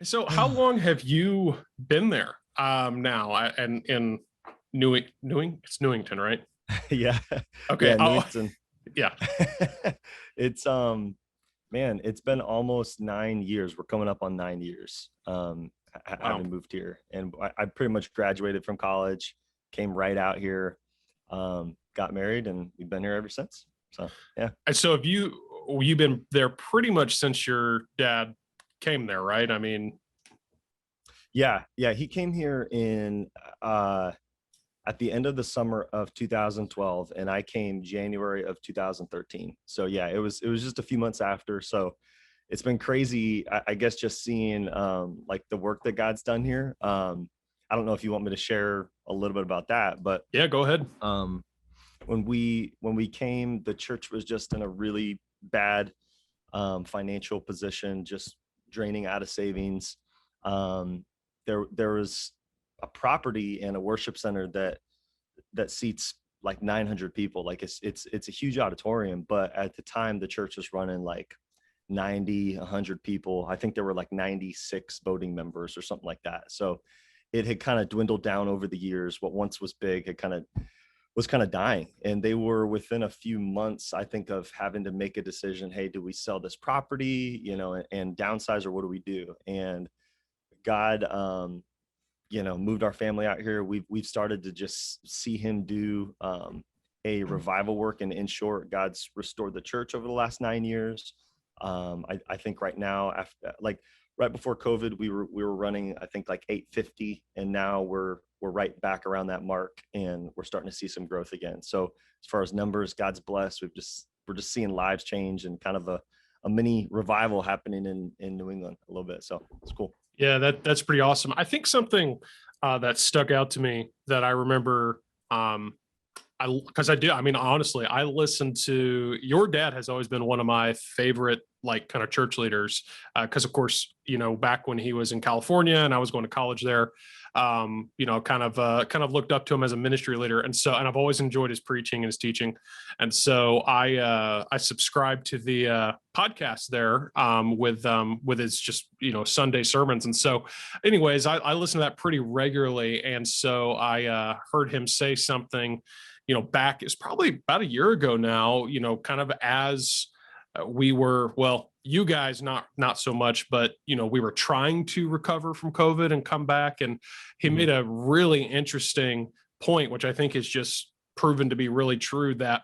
So how long have you been there now? And in it's Newington, right? Yeah. Okay. Yeah, Oh, Newington. yeah. It's man, it's been almost 9 years. We're coming up on 9 years. Wow. Having moved here, and I pretty much graduated from college, came right out here, got married, and we've been here ever since. So yeah. And so have you've been there pretty much since your dad came there, right? I mean, Yeah, he came here in uh at the end of the summer of 2012, and I came January of 2013. So yeah, it was just a few months after. So it's been crazy, I guess, just seeing like the work that God's done here. I don't know if you want me to share a little bit about that, but yeah, go ahead. um when we came, the church was just in a really bad financial position, just draining out of savings. Um, there was a property and a worship center that seats like 900 people. Like it's a huge auditorium, but at the time the church was running like 90, 100 people. I think there were like 96 voting members or something like that. So it had kind of dwindled down over the years. What once was big had kind of dying, and they were within a few months, I think, of having to make a decision. Hey, do we sell this property, and downsize, or what do we do? And God, moved our family out here. We've started to just see him do a revival work, and in short, God's restored the church over the last 9 years. I think right now, after like right before COVID, we were running, I think, like 850, and now we're right back around that mark, and we're starting to see some growth again. So as far as numbers, God's blessed. We're just seeing lives change, and kind of a mini revival happening in New England a little bit. So it's cool. Yeah, that's pretty awesome. I think something that stuck out to me that I remember, because I do. I mean, honestly, I listened to your dad has always been one of my favorite like kind of church leaders. Because of course, back when he was in California and I was going to college there, kind of looked up to him as a ministry leader, and I've always enjoyed his preaching and his teaching, and so I subscribed to the podcast there with his just Sunday sermons, and so anyways, I listen to that pretty regularly, and so I heard him say something back is probably about a year ago now, kind of as we were, well, you guys not so much, but we were trying to recover from COVID and come back. And he Mm-hmm. made a really interesting point, which I think is just proven to be really true, that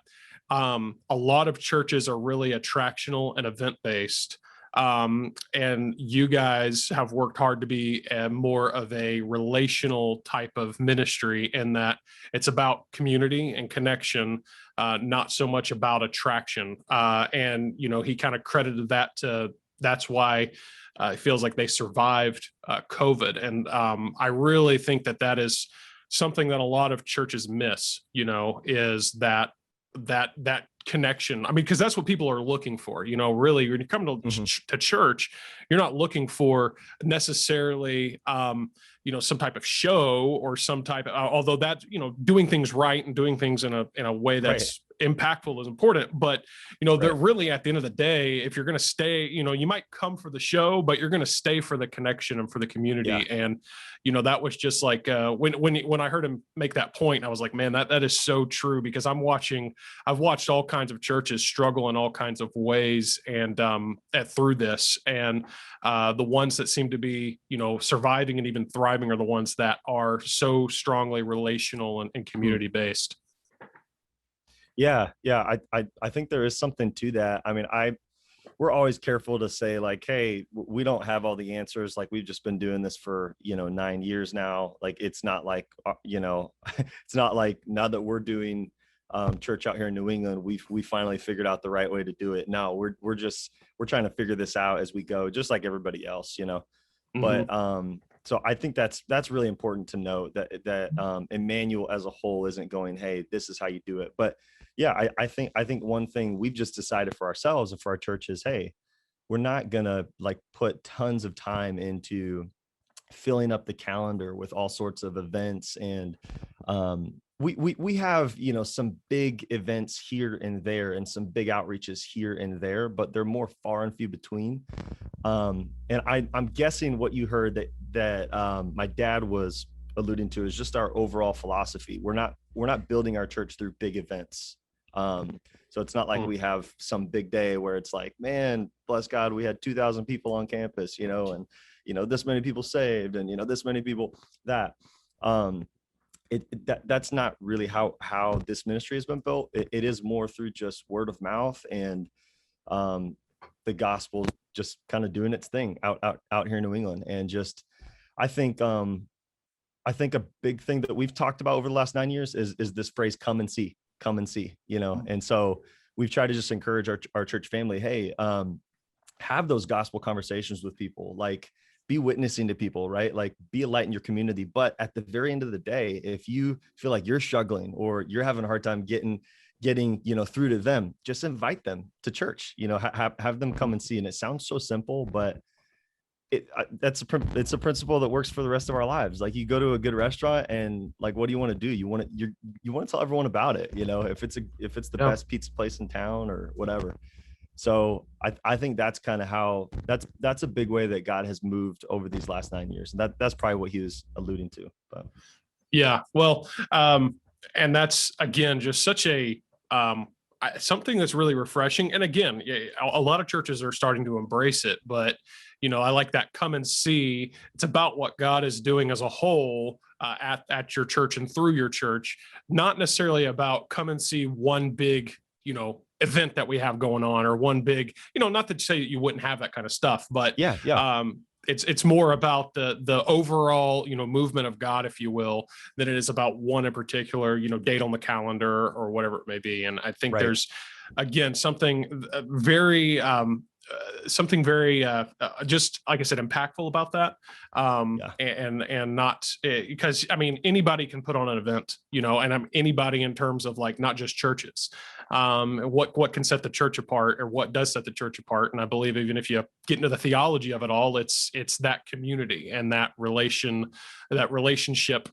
a lot of churches are really attractional and event based. And you guys have worked hard to be more of a relational type of ministry, in that it's about community and connection, not so much about attraction. And he kind of credited that to that's why it feels like they survived COVID. And I really think that is something that a lot of churches miss. Is that connection. I mean, because that's what people are looking for. Really, when you come Mm-hmm. to church, you're not looking for necessarily some type of show or some type of, although that doing things right and doing things in a way Right. that's impactful is important. But they're Right. really, at the end of the day, if you're going to stay, you might come for the show, but you're going to stay for the connection and for the Yeah. community. And that was just like when I heard him make that point, I was like, man, that is so true, because I've watched all kinds of churches struggle in all kinds of ways, and through this, and the ones that seem to be surviving and even thriving are the ones that are so strongly relational and Hmm. community based. Yeah. I think there is something to that. I mean, we're always careful to say, like, hey, we don't have all the answers. Like, we've just been doing this for 9 years now. Like, it's not like it's not like now that we're doing church out here in New England, we finally figured out the right way to do it. No, we're trying to figure this out as we go, just like everybody else. Mm-hmm. But so I think that's really important to note, that Emmanuel as a whole isn't going, hey, this is how you do it. But yeah, I think one thing we've just decided for ourselves and for our church is, hey, we're not gonna like put tons of time into filling up the calendar with all sorts of events and we have, some big events here and there and some big outreaches here and there, but they're more far and few between. And I'm guessing what you heard that my dad was alluding to is just our overall philosophy. We're not building our church through big events. So it's not like we have some big day where it's like, man, bless God, we had 2,000 people on campus, and this many people saved, and this many people that. That's not really how this ministry has been built. It is more through just word of mouth and the gospel just kind of doing its thing out here in New England. And just I think a big thing that we've talked about over the last 9 years is this phrase, come and see. And so we've tried to just encourage our church family, hey, have those gospel conversations with people, like be witnessing to people, right? Like be a light in your community. But at the very end of the day, if you feel like you're struggling or you're having a hard time getting, through to them, just invite them to church, have them come and see. And it sounds so simple, but it's a principle that works for the rest of our lives. Like you go to a good restaurant and like, what do you want to do? You want to tell everyone about it, if it's the best pizza place in town or whatever. So I think that's kind of how that's a big way that God has moved over these last 9 years. And that's probably what he was alluding to. But yeah, well, and that's again just such a something that's really refreshing. And again, a lot of churches are starting to embrace it, but I like that come and see. It's about what God is doing as a whole at your church and through your church, not necessarily about come and see one big, event that we have going on or one big, not to say that you wouldn't have that kind of stuff, but it's more about the overall, movement of God, if you will, than it is about one in particular, date on the calendar or whatever it may be. And I think there's, again, something very just like I said, impactful about that. And not because anybody can put on an event, and anybody in terms of like, not just churches, what can set the church apart or what does set the church apart. And I believe even if you get into the theology of it all, it's that community and that relationship,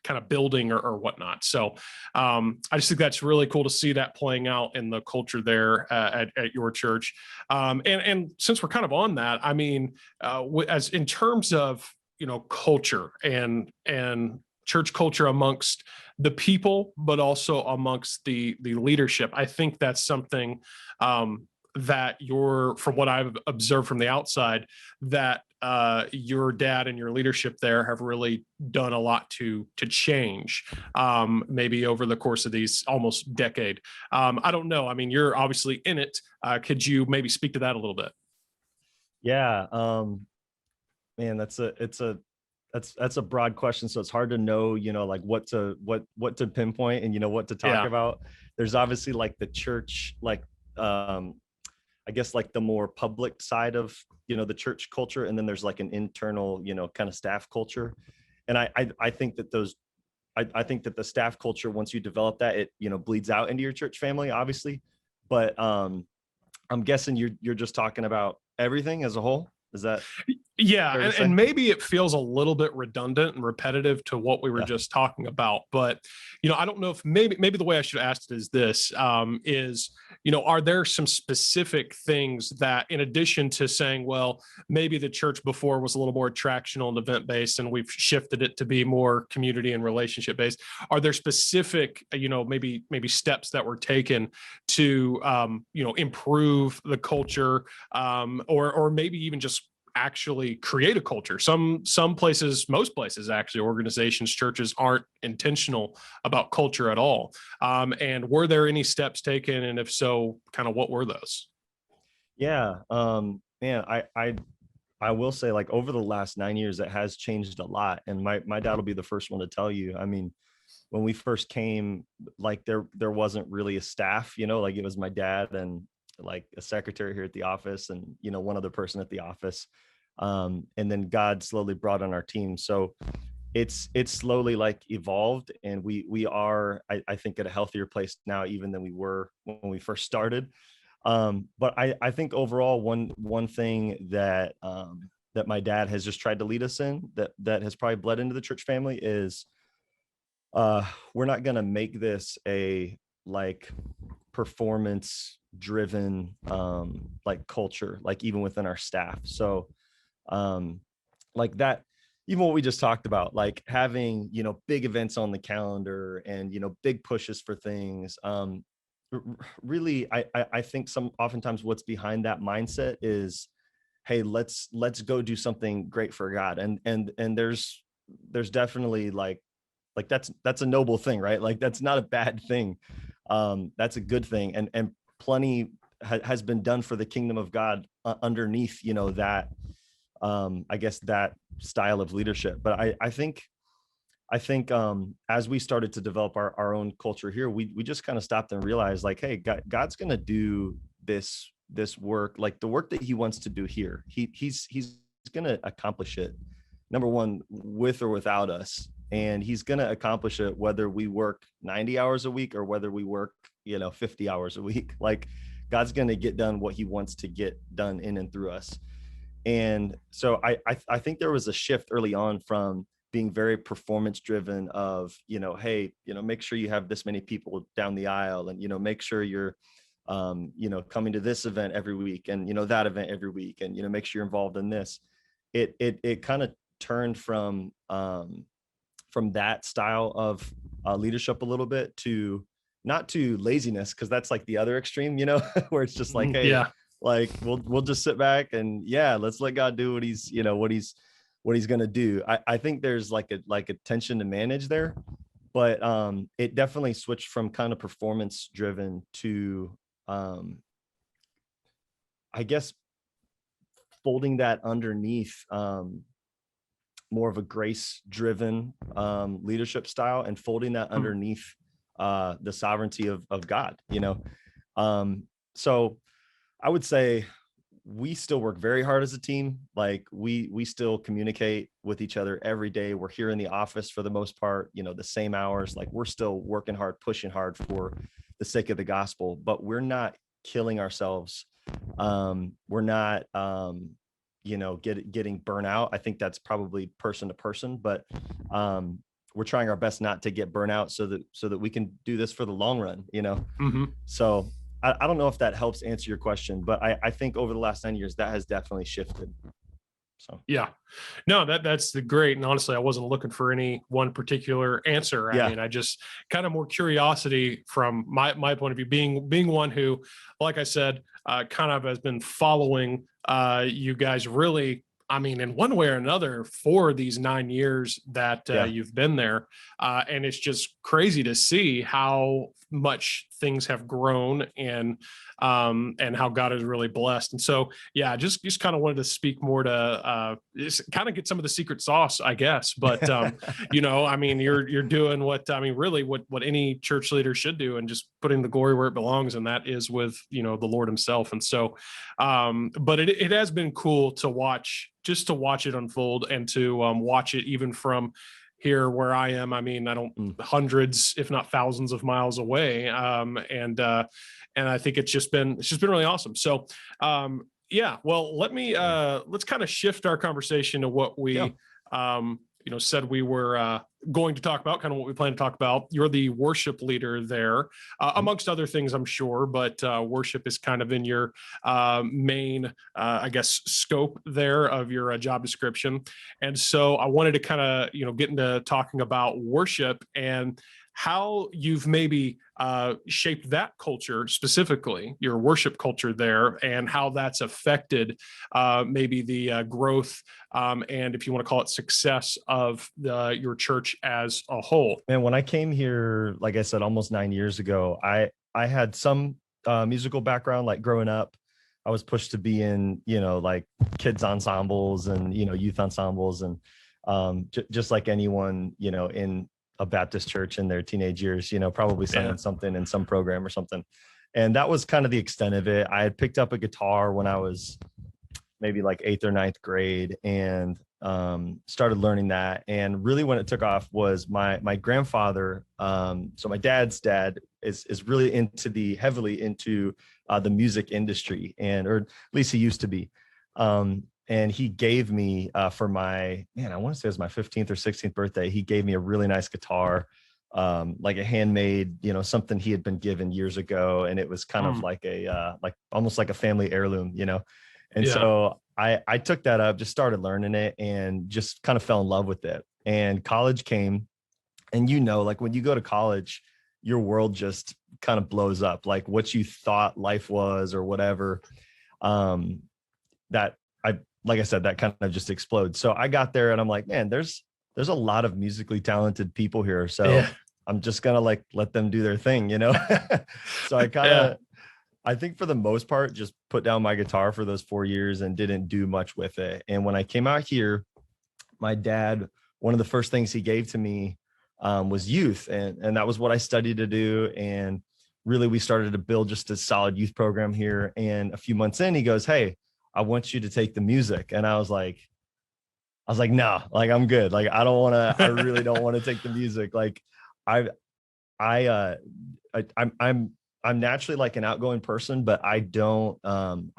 kind of building or whatnot. So I just think that's really cool to see that playing out in the culture there at your church. And since we're kind of on that, as in terms of, culture and church culture amongst the people, but also amongst the leadership, I think that's something that from what I've observed from the outside, that your dad and your leadership there have really done a lot to change, maybe over the course of these almost decade. I don't know. You're obviously in it. Could you maybe speak to that a little bit? Yeah, man, that's a broad question. So it's hard to know, like what to pinpoint and, what to talk about. There's obviously like the church, like, I guess like the more public side of, the church culture. And then there's like an internal, kind of staff culture. And I think that I think that the staff culture, once you develop that, it, bleeds out into your church family, obviously. But I'm guessing you're just talking about everything as a whole. Is that? Yeah. And maybe it feels a little bit redundant and repetitive to what we were just talking about, but, I don't know if maybe the way I should ask it is this, are there some specific things that, in addition to saying, well, maybe the church before was a little more attractional and event based, and we've shifted it to be more community and relationship based. Are there specific, maybe steps that were taken to, improve the culture, or maybe even just actually create a culture? Some places, most places actually, organizations, churches aren't intentional about culture at all. And were there any steps taken? And if so, kind of what were those? Yeah. Man, I will say, like, over the last 9 years, it has changed a lot. And my dad will be the first one to tell you. When we first came, like there wasn't really a staff, like it was my dad and like a secretary here at the office and, one other person at the office. And then God slowly brought on our team. So it's slowly like evolved, and we are, I think, at a healthier place now, even than we were when we first started. But I think overall, one thing that my dad has just tried to lead us in, that has probably bled into the church family, is we're not going to make this a like performance driven like culture, like even within our staff. So like that, even what we just talked about, like having, big events on the calendar and, big pushes for things. Really, I think oftentimes what's behind that mindset is, hey, let's go do something great for God. And there's definitely like that's a noble thing, right? Like that's not a bad thing. That's a good thing. And plenty has been done for the kingdom of God underneath, that, I guess that style of leadership. But I think as we started to develop our own culture here, we just kind of stopped and realized like, hey, God's going to do this work, like the work that he wants to do here. He's going to accomplish it, number one, with or without us. And he's going to accomplish it whether we work 90 hours a week or whether we work, 50 hours a week. Like God's going to get done what he wants to get done in and through us. And so I think there was a shift early on from being very performance driven of, hey, make sure you have this many people down the aisle and, make sure you're, coming to this event every week and, that event every week and, make sure you're involved in this. It kind of turned from that style of leadership a little bit to not to laziness, because that's like the other extreme, where it's just like, hey, Yeah. like we'll just sit back and let's let God do what he's going to do. I think there's like a tension to manage there, but it definitely switched from kind of performance driven to I guess folding that underneath more of a grace driven leadership style and folding that underneath the sovereignty of God, so I would say we still work very hard as a team. Like we still communicate with each other every day. We're here in the office for the most part, the same hours. Like we're still working hard, pushing hard for the sake of the gospel, but we're not killing ourselves. We're not, getting burnout. I think that's probably person to person, but we're trying our best not to get burnout so that we can do this for the long run, So I don't know if that helps answer your question, but I think over the last 9 years, that has definitely shifted. So, yeah, no, that's great. And honestly, I wasn't looking for any one particular answer. I mean, I just kind of more curiosity from my point of view, being one who, like I said, kind of has been following you guys really, I mean, in one way or another for these 9 years that you've been there. And it's just crazy to see how much things have grown and how God is really blessed. And so, just kind of wanted to speak more to just kind of get some of the secret sauce, I guess. But, I mean, you're doing really what any church leader should do and just putting the glory where it belongs. And that is with, the Lord himself. And so, but it has been cool to watch it unfold and to watch it even from here where I am. I mean, I don't hundreds, if not thousands of miles away. And I think it's just been really awesome. So, well, let's kind of shift our conversation to what we, said we were going to talk about, kind of what we plan to talk about. You're the worship leader there, amongst other things, I'm sure, but worship is kind of in your main, I guess, scope there of your job description. And so I wanted to kind of, get into talking about worship and how you've maybe shaped that culture, specifically your worship culture there, and how that's affected maybe the growth and, if you want to call it, success of your church as a whole. And when I came here, like I said, almost 9 years ago, I had some musical background. Like growing up, I was pushed to be in, like kids ensembles and, youth ensembles, and just like anyone, in a Baptist church in their teenage years, probably singing something in some program or something. And that was kind of the extent of it. I had picked up a guitar when I was maybe like 8th or 9th grade and started learning that. And really when it took off was my grandfather. So my dad's dad is really heavily into the music industry, or at least he used to be. And he gave me for I want to say it was my 15th or 16th birthday, he gave me a really nice guitar like a handmade, something he had been given years ago. And it was kind of like like almost like a family heirloom, And so I took that up, just started learning it and just kind of fell in love with it. And college came, and like when you go to college, your world just kind of blows up, like what you thought life was or whatever. Like I said, that kind of just explodes. So I got there and I'm like, man, there's a lot of musically talented people here. So I'm just gonna like let them do their thing, So I think for the most part, just put down my guitar for those 4 years and didn't do much with it. And when I came out here, my dad, one of the first things he gave to me was youth. And that was what I studied to do. And really, we started to build just a solid youth program here. And a few months in, he goes, hey, I want you to take the music. And I was like, no, like, I'm good. Like, I really don't want to take the music. Like I'm naturally like an outgoing person, but I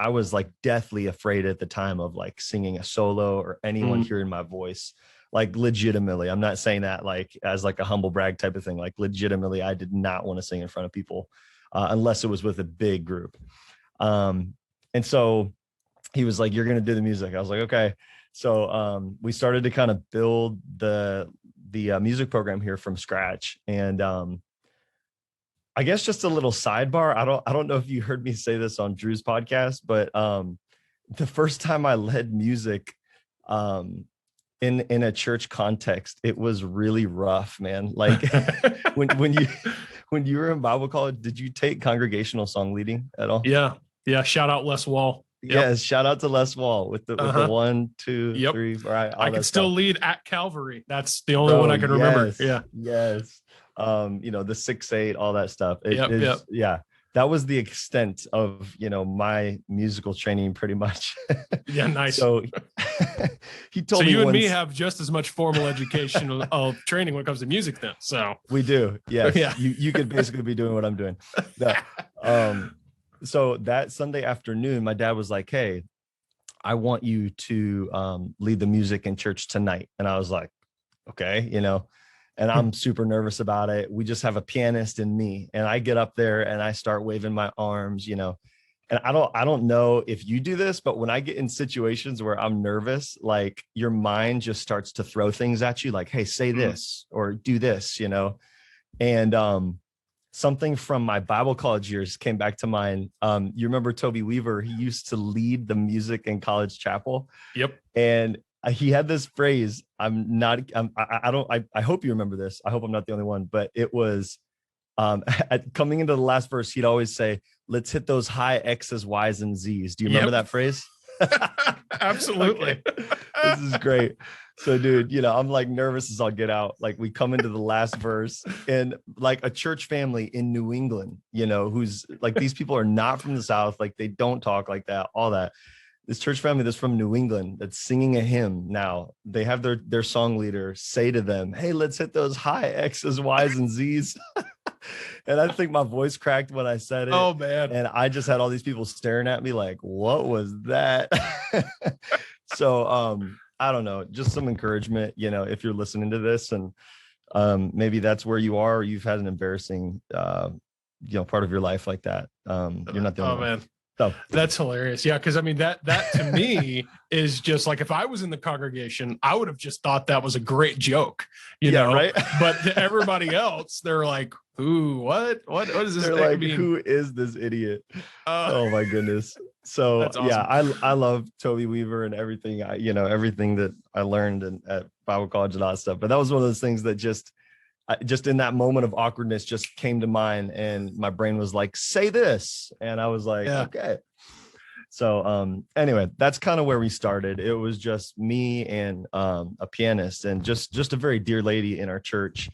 was like deathly afraid at the time of like singing a solo or anyone hearing my voice. Like legitimately, I'm not saying that like as like a humble brag type of thing. Like legitimately, I did not want to sing in front of people unless it was with a big group. And so he was like, you're going to do the music. I was like, okay. So we started to kind of build the music program here from scratch. And I guess just a little sidebar. I don't know if you heard me say this on Drew's podcast, but the first time I led music in a church context, it was really rough, man. Like when you were in Bible college, did you take congregational song leading at all? Yeah. Shout out Les Wall. Yep. Yes, shout out to Les Wall with the 1, 2, 3, 4. I can still lead at Calvary. That's the only one I can remember. Yeah. Yes. The 6/8, all that stuff. Yeah. That was the extent of my musical training, pretty much. Yeah, nice. So he told me. So you and me have just as much formal education of training when it comes to music, then. So we do. Yes. Yeah. You could basically be doing what I'm doing. So that Sunday afternoon, my dad was like, hey, I want you to lead the music in church tonight. And I was like, okay, and I'm super nervous about it. We just have a pianist and me, and I get up there and I start waving my arms, and I don't know if you do this, but when I get in situations where I'm nervous, like your mind just starts to throw things at you like, hey, say this or do this, and something from my Bible college years came back to mind. You remember Toby Weaver? He used to lead the music in college chapel. Yep. And he had this phrase. I hope you remember this. I hope I'm not the only one, but it was coming into the last verse, he'd always say, let's hit those high X's, Y's, and Z's. Do you remember that phrase? Absolutely. Okay. This is great. So dude, I'm like nervous as I'll get out. Like we come into the last verse, and like a church family in New England, who's like, these people are not from the South. Like they don't talk like that, all that. This church family that's from New England that's singing a hymn now, they have their song leader say to them, hey, let's hit those high X's, Y's, and Z's. And I think my voice cracked when I said it. Oh, man. And I just had all these people staring at me like, what was that? So I don't know, just some encouragement, if you're listening to this, and maybe that's where you are, or you've had an embarrassing, part of your life like that. You're not the only one. Man. So that's hilarious. Yeah. Cause I mean, that to me is just like, if I was in the congregation, I would have just thought that was a great joke, right? But to everybody else, they're like, ooh, what is this? They're like, who is this idiot? Oh my goodness. So awesome. Yeah, I love Toby Weaver and everything, everything that I learned at Bible college and all that stuff. But that was one of those things that just in that moment of awkwardness just came to mind, and my brain was like, say this. And I was like, okay. So anyway, that's kind of where we started. It was just me and a pianist, and just a very dear lady in our church.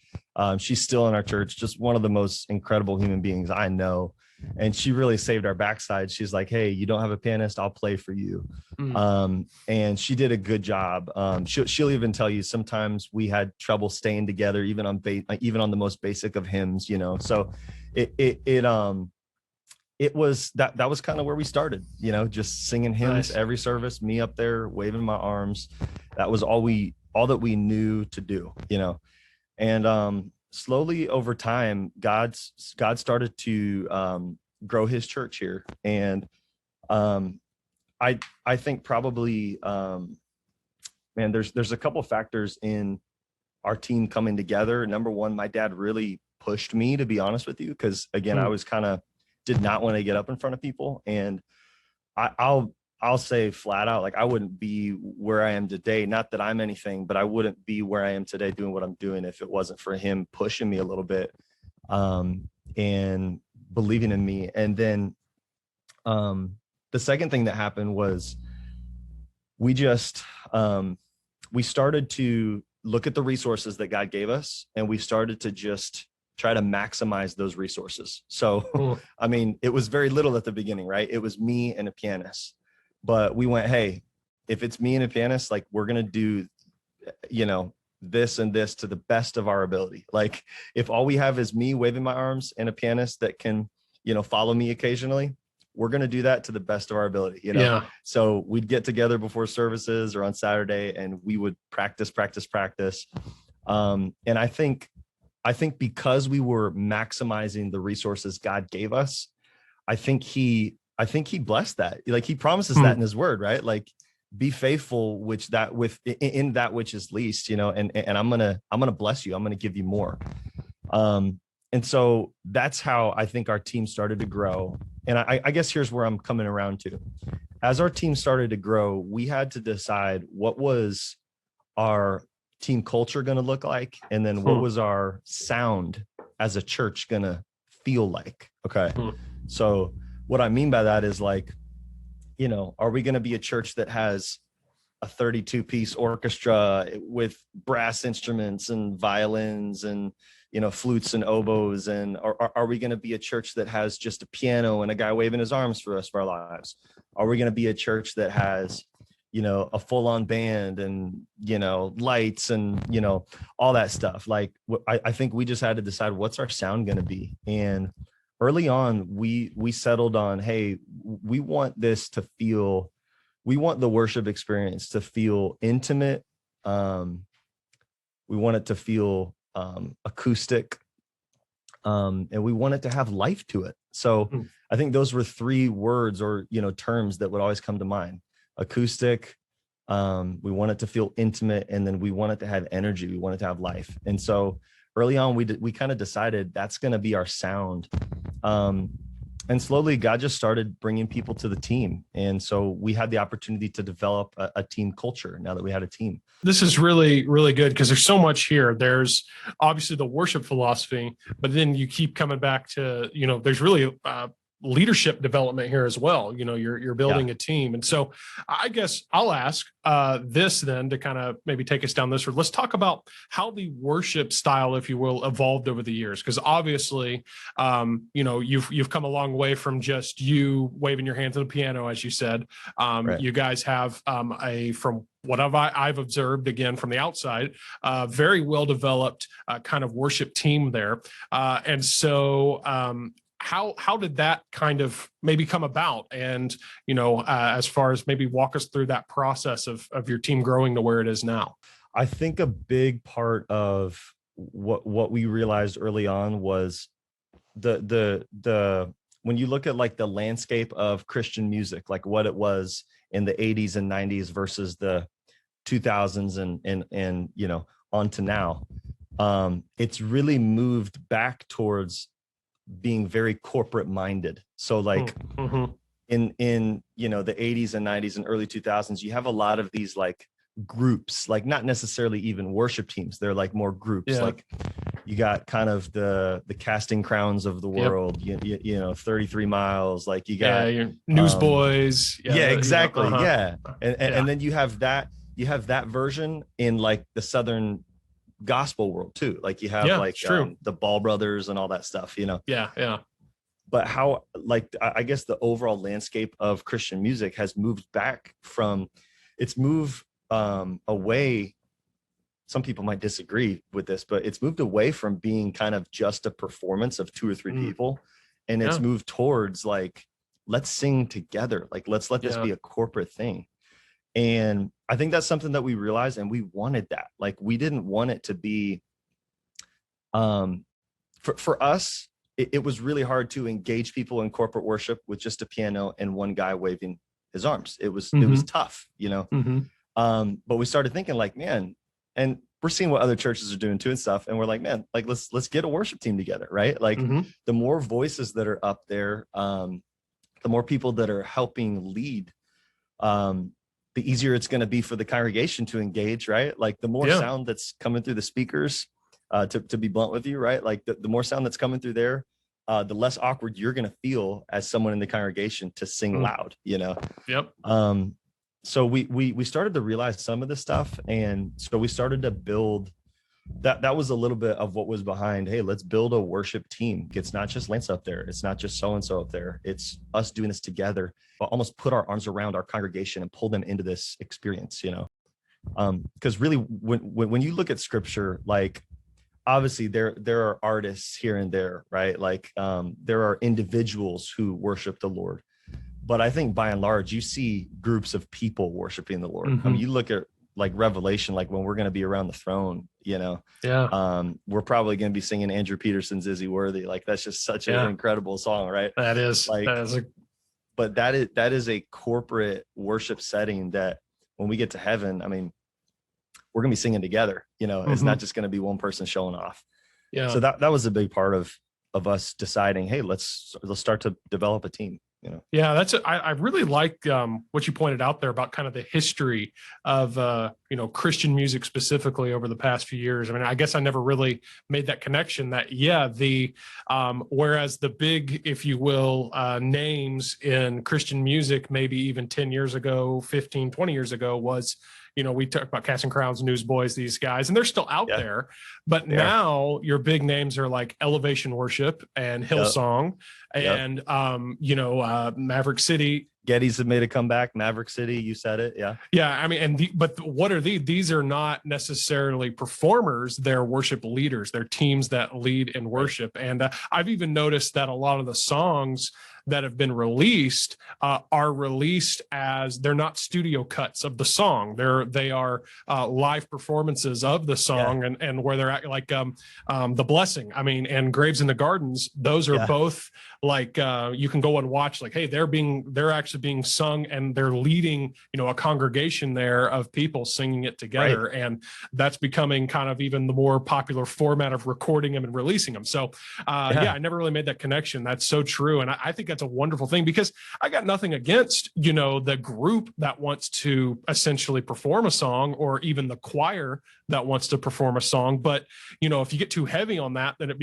She's still in our church, just one of the most incredible human beings I know. And she really saved our backside. She's like, hey, you don't have a pianist, I'll play for you. And she did a good job. She'll even tell you sometimes we had trouble staying together, even on the most basic of hymns, So it was that was kind of where we started, just singing hymns every service, me up there waving my arms. That was all that we knew to do, And slowly over time, God started to grow his church here. And I think probably, man, there's a couple factors in our team coming together. Number one, my dad really pushed me, to be honest with you, because again, I was did not want to get up in front of people. And I'll say flat out, like, I wouldn't be where I am today. Not that I'm anything, but I wouldn't be where I am today doing what I'm doing if it wasn't for him pushing me a little bit, and believing in me. And then the second thing that happened was we started to look at the resources that God gave us, and we started to just try to maximize those resources. So, I mean, it was very little at the beginning, right? It was me and a pianist, but we went, hey, if it's me and a pianist, like, we're going to do, this and this to the best of our ability. Like, if all we have is me waving my arms and a pianist that can, follow me occasionally, we're going to do that to the best of our ability, Yeah. So we'd get together before services or on Saturday, and we would practice. And I think because we were maximizing the resources God gave us, I think he blessed that. Like, he promises that in his word, right? Like, be faithful in that which is least, and I'm going to bless you. I'm going to give you more. And so that's how I think our team started to grow. And I guess here's where I'm coming around to. As our team started to grow, we had to decide what was our team culture going to look like, and then what was our sound as a church going to feel like. Okay. So what I mean by that is, like, are we going to be a church that has a 32-piece orchestra with brass instruments and violins and, flutes and oboes? And are we going to be a church that has just a piano and a guy waving his arms for the rest of our lives? Are we going to be a church that has, a full-on band and, lights and, all that stuff? Like, I think we just had to decide, what's our sound going to be? And early on, we settled on, hey, we want the worship experience to feel intimate. We want it to feel acoustic, and we want it to have life to it. So I think those were three words or, terms that would always come to mind. Acoustic, we want it to feel intimate, and then we want it to have energy. We want it to have life. And so early on, we kind of decided that's going to be our sound. And slowly, God just started bringing people to the team. And so we had the opportunity to develop a team culture now that we had a team. This is really, really good, because there's so much here. There's obviously the worship philosophy, but then you keep coming back to, there's really leadership development here as well. You're building a team. And so I guess I'll ask this then to kind of maybe take us down this road. Let's talk about how the worship style, if you will, evolved over the years. Because obviously, you've come a long way from just you waving your hands on the piano, as you said. Right. You guys have from what I've observed, again, from the outside, very well-developed kind of worship team there. And so how did that kind of maybe come about? And, as far as maybe walk us through that process of your team growing to where it is now. I think a big part of what we realized early on was the when you look at, like, the landscape of Christian music, like what it was in the 80s and 90s versus the 2000s and on to now, it's really moved back towards being very corporate minded. So, like, in the 80s and 90s and early 2000s, you have a lot of these, like, groups, like, not necessarily even worship teams. They're like more groups. Yeah. Like, you got kind of the Casting Crowns of the world, 33 Miles, like, you got your Newsboys. Yeah, exactly. Yeah. And then you have that version in, like, the Southern gospel world too. Like, you have the Ball Brothers and all that stuff, Yeah. But how, like, I guess the overall landscape of Christian music has moved back from, it's moved away. Some people might disagree with this, but it's moved away from being kind of just a performance of two or three people. And it's moved towards, like, let's sing together. Like, let's let this be a corporate thing. And I think that's something that we realized, and we wanted that. Like, we didn't want it to be For us, it was really hard to engage people in corporate worship with just a piano and one guy waving his arms. It was tough, but we started thinking like, man, and we're seeing what other churches are doing too and stuff. And we're like, man, like, let's get a worship team together. Right. Like the more voices that are up there, the more people that are helping lead, the easier it's going to be for the congregation to engage. Right. Like the more sound that's coming through the speakers, to be blunt with you, right? Like the more sound that's coming through there, the less awkward you're going to feel as someone in the congregation to sing loud, Yep. So we started to realize some of this stuff. And so we started to build that was a little bit of what was behind, hey, let's build a worship team. It's not just Lance up there. It's not just so-and-so up there. It's us doing this together, but almost put our arms around our congregation and pull them into this experience, because really when you look at scripture, like, obviously there are artists here and there, right? Like there are individuals who worship the Lord, but I think by and large you see groups of people worshiping the Lord. I mean, you look at like Revelation, like when we're going to be around the throne, we're probably going to be singing Andrew Peterson's Is He Worthy? Like that's just such an incredible song, right? That is like, but that is a corporate worship setting that when we get to heaven, I mean, we're going to be singing together, it's not just going to be one person showing off. Yeah. So that was a big part of us deciding, hey, let's start to develop a team, Yeah, I really like what you pointed out there about kind of the history of, Christian music specifically over the past few years. I mean, I guess I never really made that connection that, whereas the big, if you will, names in Christian music, maybe even 10 years ago, 15, 20 years ago was, we talk about Casting Crowns, Newsboys, these guys, and they're still out there. But now your big names are like Elevation Worship and Hillsong and, Maverick City. Getty's have made a comeback. Maverick City, you said it. Yeah. Yeah. I mean, but what are these? These are not necessarily performers. They're worship leaders. They're teams that lead in worship. And I've even noticed that a lot of the songs that have been released are released as they're not studio cuts of the song. They are live performances of the song and where they're at, like The Blessing, I mean, and Graves in the Gardens. Those are both like you can go and watch, like, hey, they're actually being sung and they're leading, a congregation there of people singing it together. Right. And that's becoming kind of even the more popular format of recording them and releasing them. So I never really made that connection. That's so true. And I think that's a wonderful thing, because I got nothing against, the group that wants to essentially perform a song, or even the choir that wants to perform a song. But, if you get too heavy on that, then it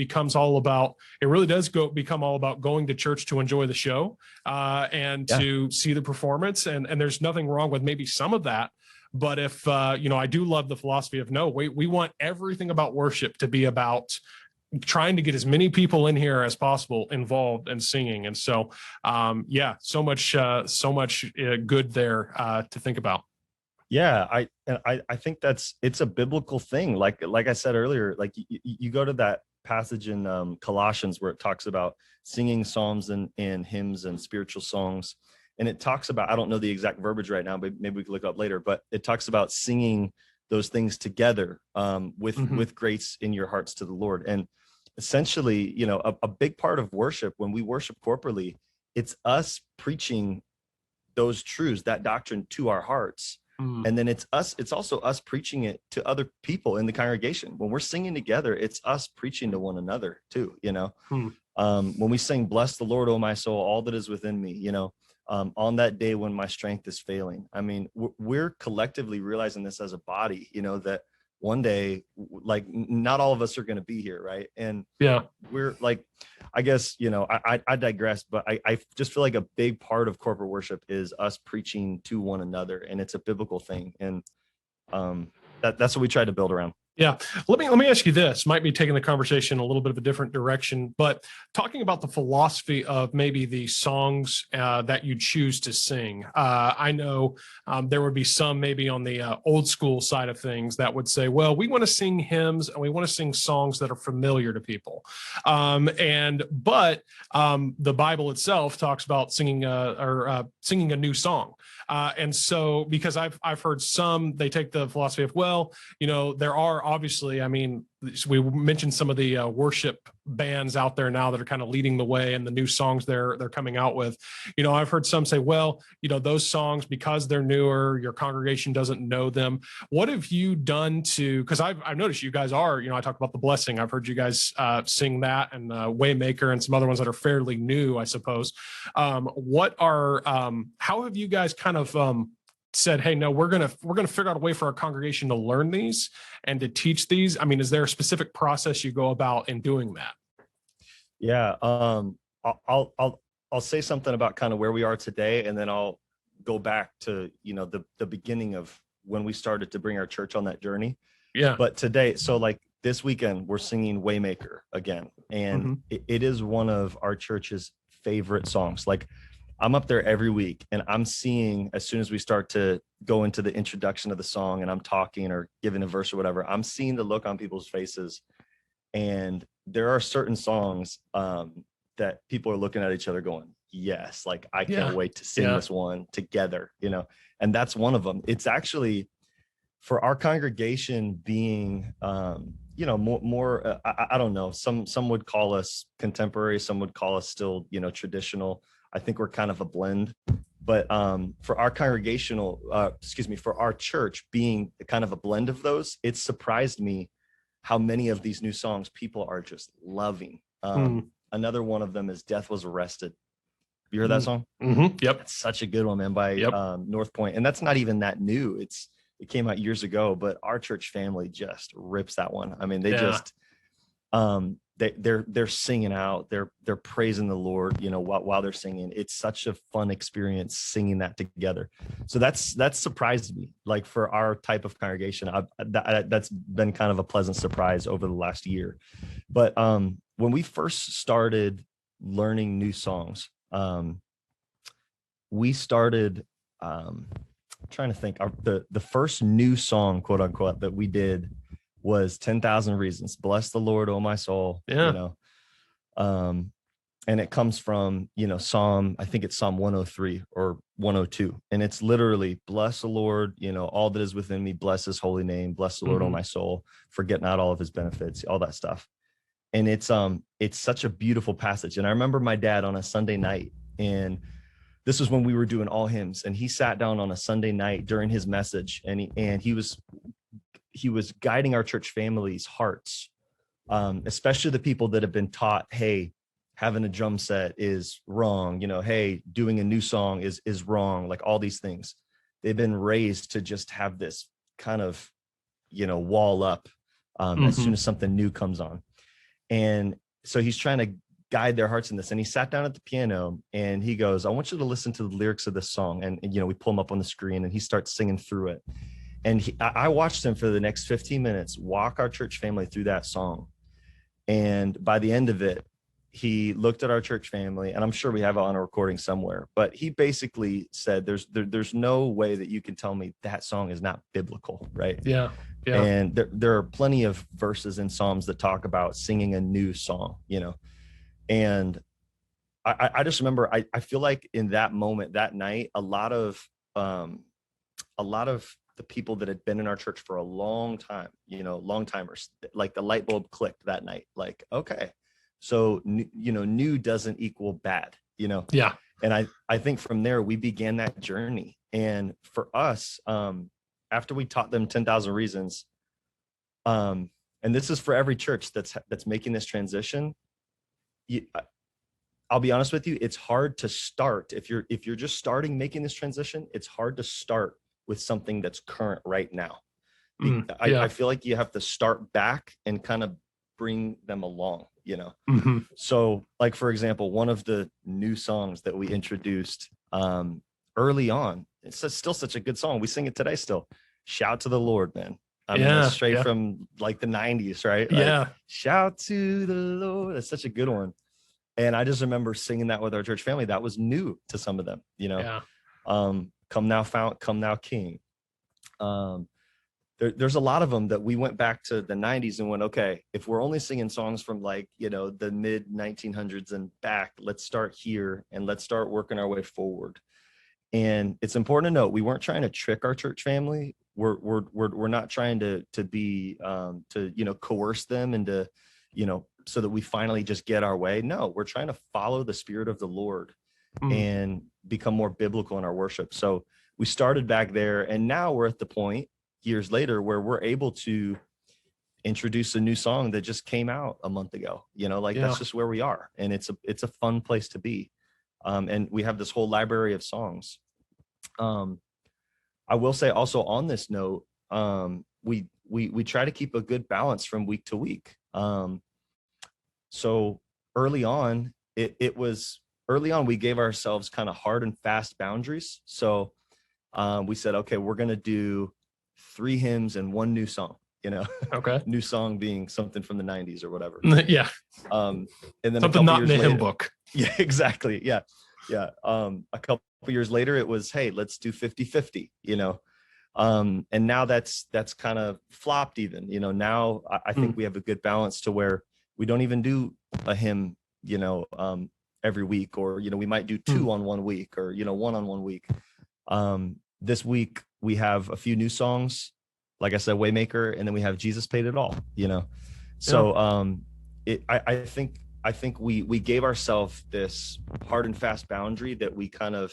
really does become all about going to church to enjoy the show and to see the performance. And there's nothing wrong with maybe some of that. But if, I do love the philosophy of we want everything about worship to be about trying to get as many people in here as possible involved in singing. And so, so much good there to think about. Yeah, I think it's a biblical thing. Like I said earlier, like you go to that passage in Colossians where it talks about singing psalms and hymns and spiritual songs. And it talks about, I don't know the exact verbiage right now, but maybe we can look it up later, but it talks about singing those things together with grace in your hearts to the Lord. And essentially, a big part of worship, when we worship corporately, it's us preaching those truths, that doctrine to our hearts. And then it's also us preaching it to other people in the congregation. When we're singing together, it's us preaching to one another too, when we sing, bless the Lord, oh my soul, all that is within me, on that day when my strength is failing. I mean, we're collectively realizing this as a body, that one day, like, not all of us are going to be here, right? And we're like, I guess, I digress, but I just feel like a big part of corporate worship is us preaching to one another, and it's a biblical thing, and that's what we try to build around. Yeah. Let me ask you this, might be taking the conversation a little bit of a different direction, but talking about the philosophy of maybe the songs that you choose to sing. I know there would be some maybe on the old school side of things that would say, well, we want to sing hymns and we want to sing songs that are familiar to people. But the Bible itself talks about singing a new song. And so, because I've heard some, they take the philosophy of, well, there are are obviously, I mean, we mentioned some of the worship bands out there now that are kind of leading the way and the new songs they're coming out with. You know, I've heard some say, well, you know, those songs, because they're newer, your congregation doesn't know them. What have you done to, because I've noticed you guys are, you know, I talk about The Blessing. I've heard you guys sing that, and Waymaker and some other ones that are fairly new, I suppose. How have you guys kind of said, hey, no, we're gonna figure out a way for our congregation to learn these and to teach these? I mean, is there a specific process you go about in doing that? Yeah. I'll say something about kind of where we are today, and then I'll go back to, you know, the beginning of when we started to bring our church on that journey. Yeah. But today, so like this weekend, we're singing Waymaker again, and it is one of our church's favorite songs. Like, I'm up there every week, and I'm seeing, as soon as we start to go into the introduction of the song and I'm talking or giving a verse or whatever, I'm seeing the look on people's faces. And there are certain songs that people are looking at each other going, yes, like I can't wait to sing this one together, you know. And that's one of them. It's actually, for our congregation being, you know, more I don't know, some would call us contemporary, some would call us still, you know, traditional. I think we're kind of a blend, but for our for our church being kind of a blend of those, it surprised me how many of these new songs people are just loving. Another one of them is Death Was Arrested. Have you heard that song? Yep. It's such a good one, man, by North Point. And that's not even that new. It came out years ago, but our church family just rips that one. I mean, they just they're singing out, they're praising the Lord, you know, while they're singing. It's such a fun experience singing that together. So that's surprised me. Like, for our type of congregation, that's been kind of a pleasant surprise over the last year. But when we first started learning new songs, we started trying to think, the first new song, quote unquote, that we did was 10,000 Reasons. Bless the Lord, oh my soul. You know, and it comes from, you know, I think it's Psalm 103 or 102. And it's literally, bless the Lord, you know, all that is within me, bless his holy name, bless the Lord, oh my soul, forget not all of his benefits, all that stuff. And it's such a beautiful passage. And I remember my dad on a Sunday night, and this was when we were doing all hymns, and he sat down on a Sunday night during his message, and he was guiding our church family's hearts, especially the people that have been taught, hey, having a drum set is wrong. You know, hey, doing a new song is wrong. Like, all these things, they've been raised to just have this kind of, you know, wall up as soon as something new comes on. And so he's trying to guide their hearts in this. And he sat down at the piano, and he goes, I want you to listen to the lyrics of this song. And you know, we pull them up on the screen, and he starts singing through it. And I watched him for the next 15 minutes walk our church family through that song. And by the end of it, he looked at our church family, and I'm sure we have it on a recording somewhere, but he basically said, there's no way that you can tell me that song is not biblical, right? Yeah. And there are plenty of verses in Psalms that talk about singing a new song, you know. And I just remember, I feel like in that moment, that night, a lot of the people that had been in our church for a long time, you know, long timers, like the light bulb clicked that night. Like, okay, so, you know, new doesn't equal bad, you know? Yeah. And I think from there, we began that journey. And for us, after we taught them 10,000 Reasons, and this is for every church that's making this transition, I'll be honest with you, it's hard to start. If you're just starting making this transition, it's hard to start with something that's current right now. I feel like you have to start back and kind of bring them along, you know? So, like, for example, one of the new songs that we introduced early on, it's still such a good song. We sing it today still. Shout to the Lord, man. I mean, that's straight from like the 90s, right? Like, shout to the Lord. That's such a good one. And I just remember singing that with our church family. That was new to some of them, you know? Come Now Fount, Come Now King. There's a lot of them that we went back to the 90s and went, okay, if we're only singing songs from, like, you know, the mid 1900s and back, let's start here and let's start working our way forward. And it's important to note, we weren't trying to trick our church family. we're not trying to be to coerce them into so that we finally just get our way. No, we're trying to follow the Spirit of the Lord and become more biblical in our worship. So we started back there, and now we're at the point years later where we're able to introduce a new song that just came out a month ago. That's just where we are, and it's a fun place to be. And we have this whole library of songs. I will say also on this note, we try to keep a good balance from week to week. So early on, we gave ourselves kind of hard and fast boundaries. So we said, okay, we're going to do 3 hymns and 1 new song, Okay. New song being something from the 90s or whatever. Yeah. And then something not in the hymn book. Yeah, exactly. Yeah. Yeah. A couple years later, it was, hey, let's do 50-50, and now that's kind of flopped even, now I think we have a good balance to where we don't even do a hymn, every week, or, we might do 2 on 1 week, or, 1 on 1 week. This week we have a few new songs, like I said, Waymaker, and then we have Jesus Paid It All, So I think we gave ourselves this hard and fast boundary that we kind of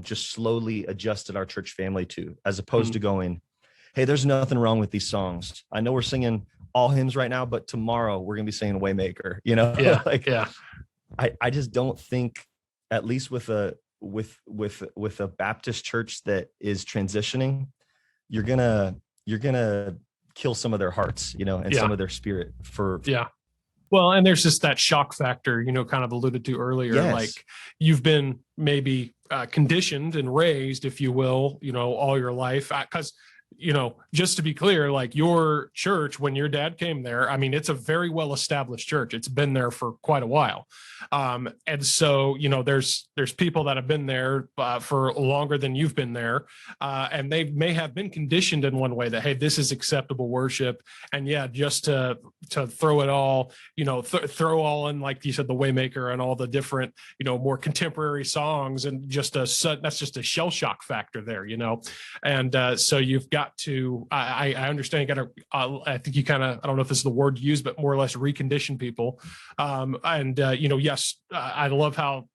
just slowly adjusted our church family to, as opposed to going, hey, there's nothing wrong with these songs. I know we're singing all hymns right now, but tomorrow we're going to be singing Waymaker, Yeah. I just don't think, at least with a Baptist church that is transitioning, you're gonna kill some of their hearts, and some of their spirit for. Yeah. Well, and there's just that shock factor, kind of alluded to earlier. Yes. Like you've been maybe conditioned and raised, if you will, all your life. Because, just to be clear, like your church, when your dad came there, I mean, it's a very well-established church. It's been there for quite a while. And so, there's people that have been there for longer than you've been there. And they may have been conditioned in one way that, hey, this is acceptable worship. And yeah, just to throw it all, throw all in, like you said, the Waymaker and all the different, more contemporary songs, and that's just a shell shock factor there, And so you've got to, I understand, you got to, I think you kind of, I don't know if this is the word used, but more or less recondition people. Yes, I love how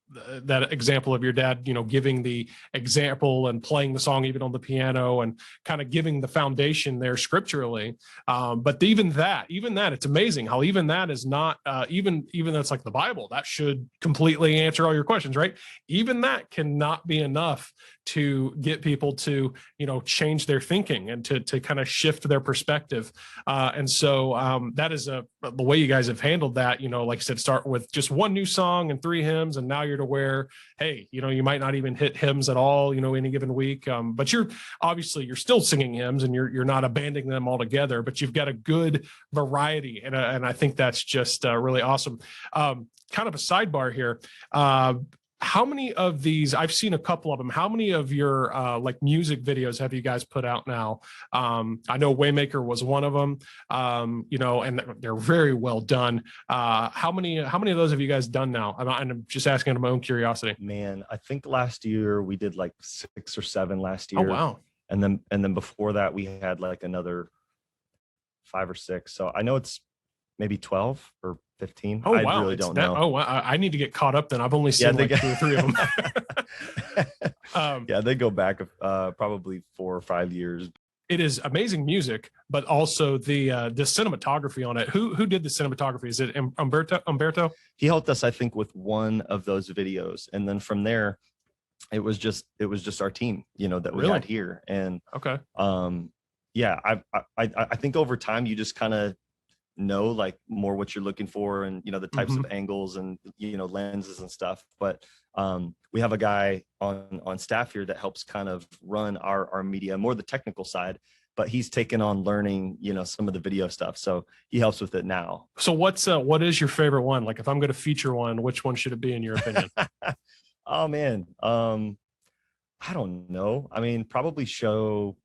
that example of your dad, giving the example and playing the song even on the piano and kind of giving the foundation there scripturally. But even that, it's amazing how even that is not, even though it's like the Bible, that should completely answer all your questions, right? Even that cannot be enough to get people to, change their thinking and to kind of shift their perspective. And so that is the way you guys have handled that, like I said, start with just 1 new song and 3 hymns, and now you're to where, hey, you might not even hit hymns at all, any given week. But you're still singing hymns, and you're not abandoning them altogether, but you've got a good variety. And I think that's just really awesome. Kind of a sidebar here. How many of these, I've seen a couple of them, how many of your like music videos have you guys put out now? I know Waymaker was one of them, and they're very well done. How many of those have you guys done now? I'm just asking out of my own curiosity. Man, I think last year we did like 6 or 7 last year. Oh, wow. And then before that we had like another 5 or 6. So I know it's maybe 12 or 15. Oh, wow. I really don't know. Oh, wow. I need to get caught up then. I've only seen 2 or 3 of them. Yeah, they go back probably 4 or 5 years. It is amazing music, but also the cinematography on it. Who did the cinematography? Is it Umberto? He helped us, I think, with one of those videos, and then from there, it was just our team, that we had here. And okay, yeah, I think over time you just kind of know like more what you're looking for, and the types of angles and lenses and stuff. But we have a guy on staff here that helps kind of run our media, more the technical side, but he's taken on learning some of the video stuff, so he helps with it now. So what is your favorite one? Like, if I'm going to feature one, which one should it be in your opinion? Oh man, I don't know. I mean, probably show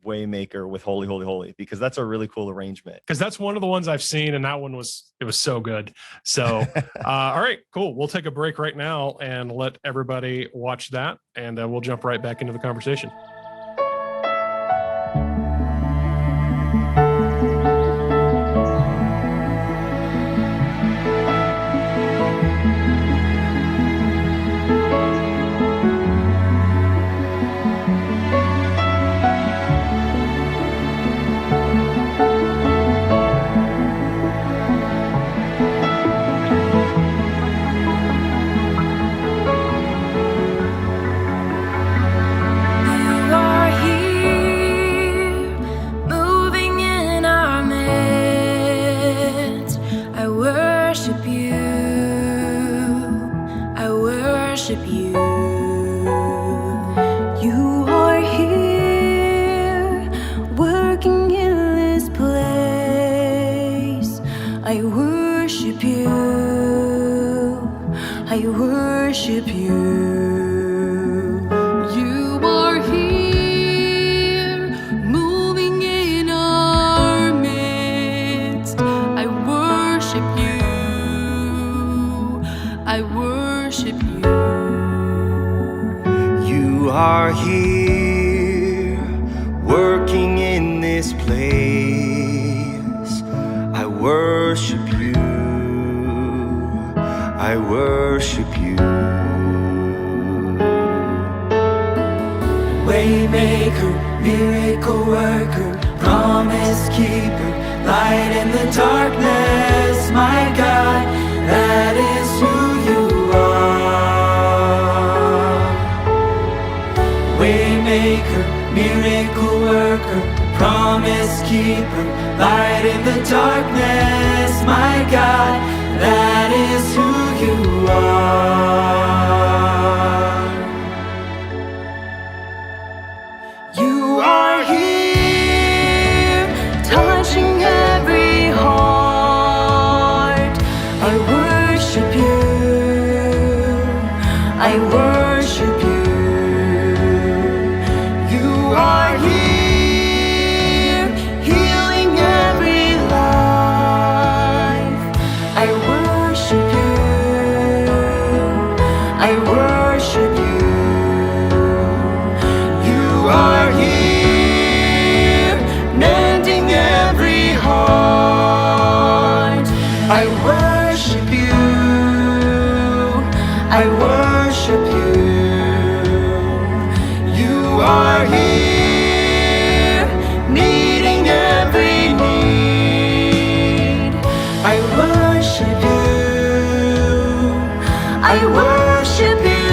Waymaker with Holy, Holy, Holy, because that's a really cool arrangement. Because that's one of the ones I've seen, and that one was so good. So, all right, cool. We'll take a break right now and let everybody watch that, and we'll jump right back into the conversation. I worship you. I worship you. You are here, moving in our midst. I worship you. I worship you. You are here, working in this place. I worship you. I worship you. Waymaker, miracle worker, promise keeper, light in the darkness, my God, that is who you are. Waymaker, miracle worker, promise keeper, light in the darkness, my God, that is who you are. You are here, touching every heart. I worship you. I worship you. You are here, healing every life. I worship you. I worship you. You are here, mending every heart. I worship you. I worship you. You are here, meeting every need. I worship you. I worship you.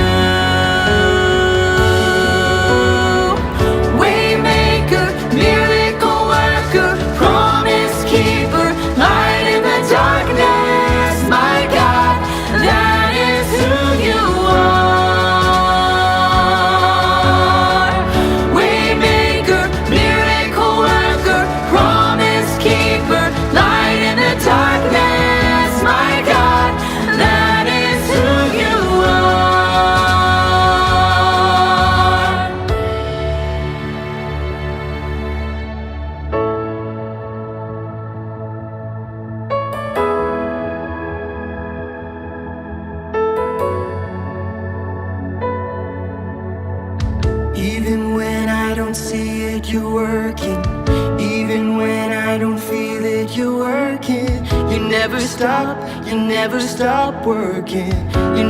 Waymaker, miracle worker, promise keeper, light in the darkness, my God, that is who you are. Waymaker, miracle worker, promise keeper, light in the darkness, my God, that is who you are. Even when I don't see it, you're working. Even when I don't feel it, you're working. You never stop working. You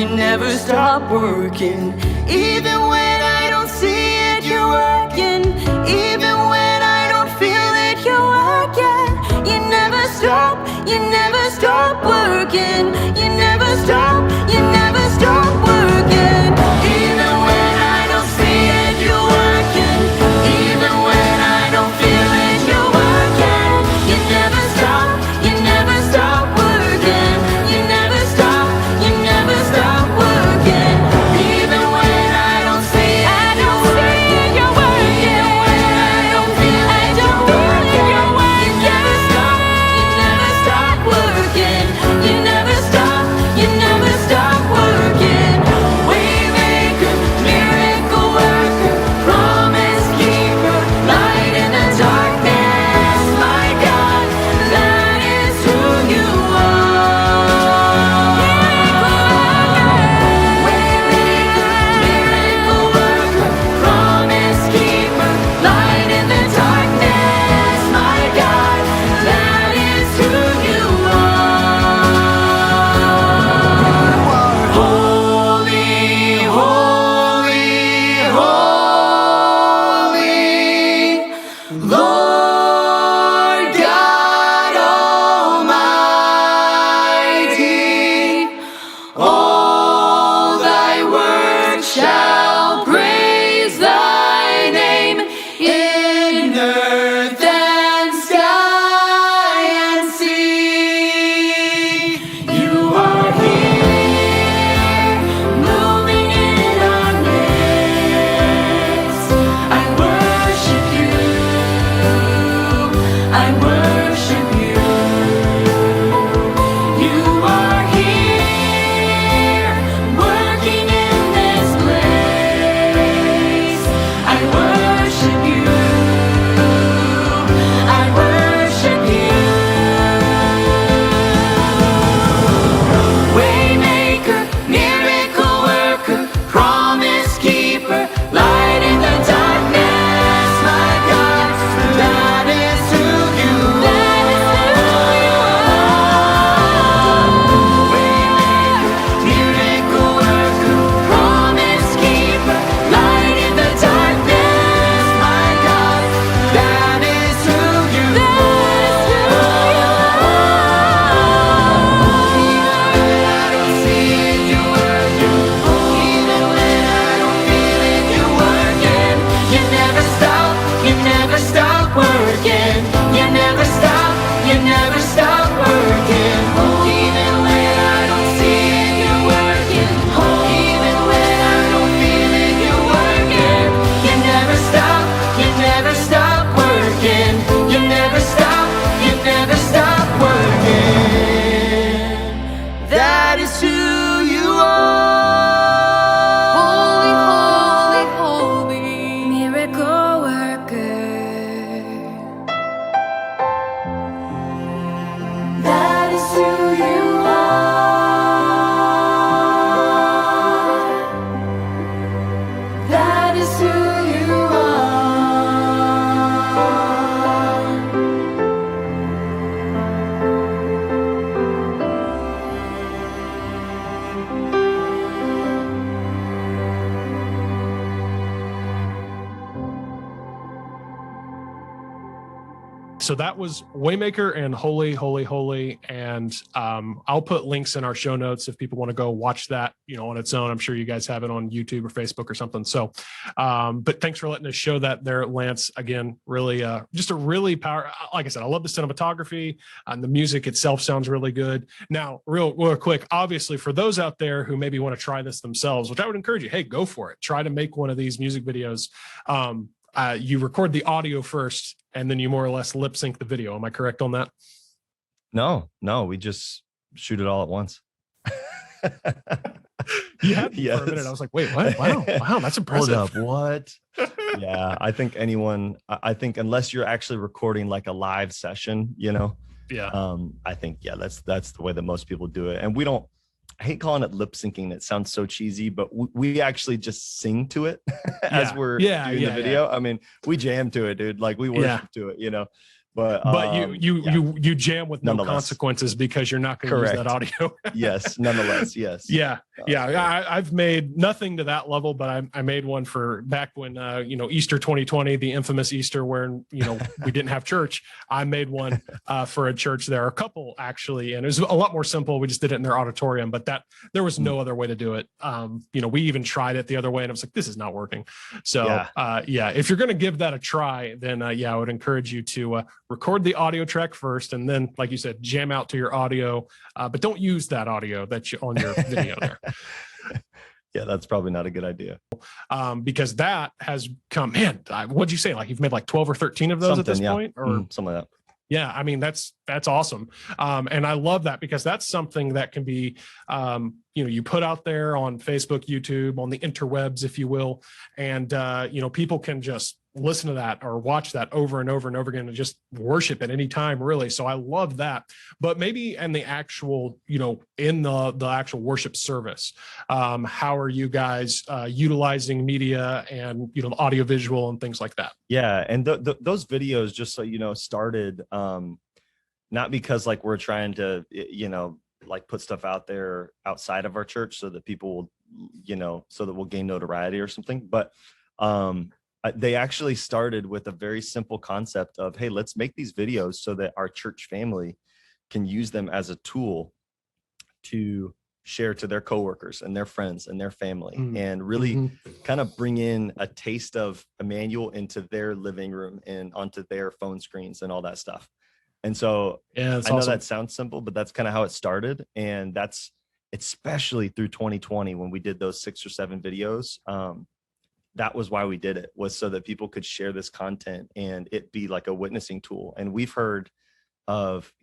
never stop working. Even when I don't see it, you're working. Even when I don't feel it, you're working. You never stop working. You never stop working. Even when I don't see it, you're working. Even when I don't feel it, you're working. You never stop working. You never stop working. Even when I don't see it, you're working. Even when I don't feel it, you're working. You never stop working. You never stop working. Waymaker, miracle worker, promise keeper, light in the darkness, my God, that is who you are. Waymaker, miracle worker, promise keeper, light in the darkness, my God, that is who you are. Holy, holy, holy, Lord God Almighty. All thy works shall praise thy name in earth and sky and sea. You are here, moving in our midst. I worship you. I worship you. So that was Waymaker and Holy, Holy, Holy. And I'll put links in our show notes if people want to go watch that, on its own. I'm sure you guys have it on YouTube or Facebook or something. So, but thanks for letting us show that there, Lance. Again, really, just a really like I said, I love the cinematography and the music itself sounds really good. Now, real quick, obviously for those out there who maybe want to try this themselves, which I would encourage you, hey, go for it. Try to make one of these music videos. You record the audio first, and then you more or less lip sync the video. Am I correct on that? No, we just shoot it all at once. You had me for a minute. I was like, wait, what? Wow, that's impressive. Hold up, what? Yeah, I think unless you're actually recording like a live session, Yeah. I think, that's the way that most people do it. And I hate calling it lip syncing. It sounds so cheesy, but we actually just sing to it as we're doing the video. Yeah. I mean, we jam to it, dude. Like we worship to it, But you jam with no consequences because you're not going to use that audio. Yes, nonetheless, yes. I've made nothing to that level, but I made one for back when Easter 2020, the infamous Easter where we didn't have church. I made one for a church there, a couple actually, and it was a lot more simple. We just did it in their auditorium, but there was no other way to do it. We even tried it the other way, and I was like, this is not working. So if you're going to give that a try, then I would encourage you to record the audio track first, and then, like you said, jam out to your audio, but don't use that audio that's on your video there. Yeah, that's probably not a good idea. Because that has come, what'd you say? Like you've made like 12 or 13 of those at this point? Or something like that. Yeah, I mean, that's awesome. And I love that because that's something that can be, you put out there on Facebook, YouTube, on the interwebs, if you will. And, people can just listen to that or watch that over and over and over again and just worship at any time, really. So I love that. But maybe in the actual, in the actual worship service, how are you guys utilizing media and, audio visual and things like that? Yeah. And those videos, just so you know, started not because like we're trying to, like put stuff out there outside of our church so that people will, so that we'll gain notoriety or something. But they actually started with a very simple concept of, hey, let's make these videos so that our church family can use them as a tool to share to their coworkers and their friends and their family, and really kind of bring in a taste of Emmanuel into their living room and onto their phone screens and all that stuff. And so I know that sounds simple, but that's kind of how it started. And that's especially through 2020 when we did those 6 or 7 videos. That was why we did it, was so that people could share this content and it be like a witnessing tool. And we've heard of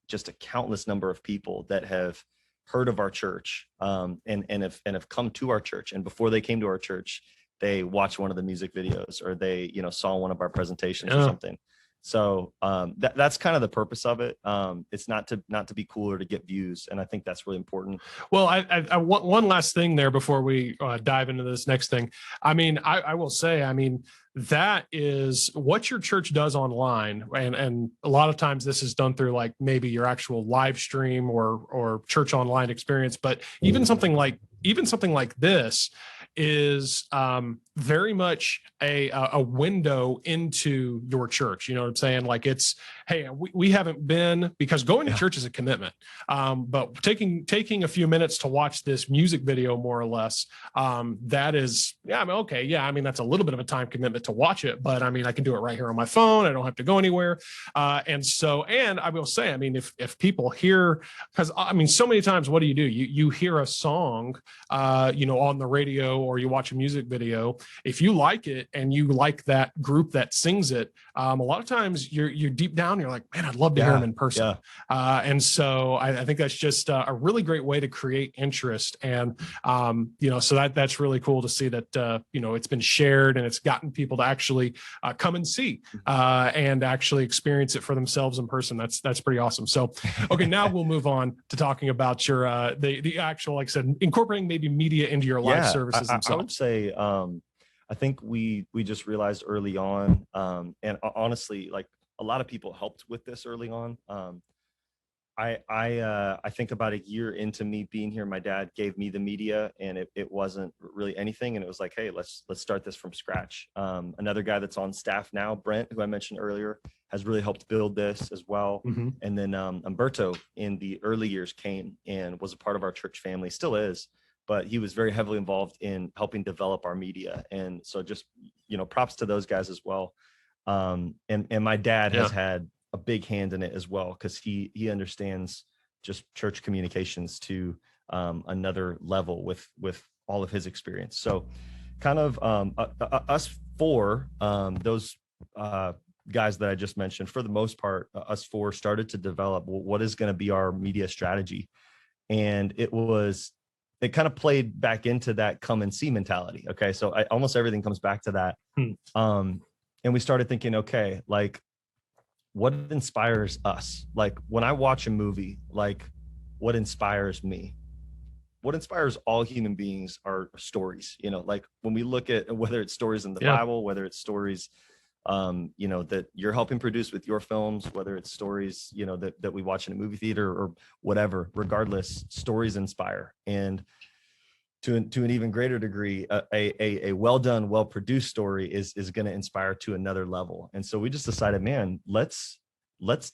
just a countless number of people that have heard of our church and have come to our church. And before they came to our church, they watched one of the music videos, or they, saw one of our presentations or something. So that's kind of the purpose of it. It's not to be cool or to get views. And I think that's really important. Well, I want one last thing there before we dive into this next thing. I mean, I will say, that is what your church does online. And a lot of times this is done through like maybe your actual live stream or church online experience. But even something like this is very much a window into your church. You know what I'm saying? Like it's, hey, we haven't been, because going to church is a commitment. But taking a few minutes to watch this music video, more or less, that is, okay. Yeah. That's a little bit of a time commitment to watch it, but I can do it right here on my phone. I don't have to go anywhere. And I will say, if people hear, because so many times, what do? You hear a song, on the radio, or you watch a music video. If you like it and you like that group that sings it, a lot of times you're deep down, you're like, man, I'd love to hear them in person. Yeah. And so I think that's just a really great way to create interest. And, so that's really cool to see that, it's been shared and it's gotten people to actually come and see and actually experience it for themselves in person. That's pretty awesome. So, okay, now we'll move on to talking about your, the actual, like I said, incorporating maybe media into your live services themselves. I would say, I think we just realized early on, and honestly, like a lot of people helped with this early on. I think about a year into me being here, my dad gave me the media, and it wasn't really anything. And it was like, hey, let's start this from scratch. Another guy that's on staff now, Brent, who I mentioned earlier, has really helped build this as well. Mm-hmm. And then Umberto in the early years came and was a part of our church family, still is, but he was very heavily involved in helping develop our media. And so just, props to those guys as well. And my dad has had a big hand in it as well, because he understands just church communications to another level with all of his experience. So kind of us four, those guys that I just mentioned, for the most part, us four started to develop what is going to be our media strategy. And it kind of played back into that come and see mentality. Okay. So almost everything comes back to that. And we started thinking, okay, like, what inspires us? Like, when I watch a movie, like, what inspires me? What inspires all human beings are stories. Like, when we look at whether it's stories in the Bible, whether it's stories, that you're helping produce with your films, whether it's stories, that we watch in a movie theater or whatever, regardless, stories inspire. And to an even greater degree, a well done, well produced story is going to inspire to another level. And so we just decided, man, let's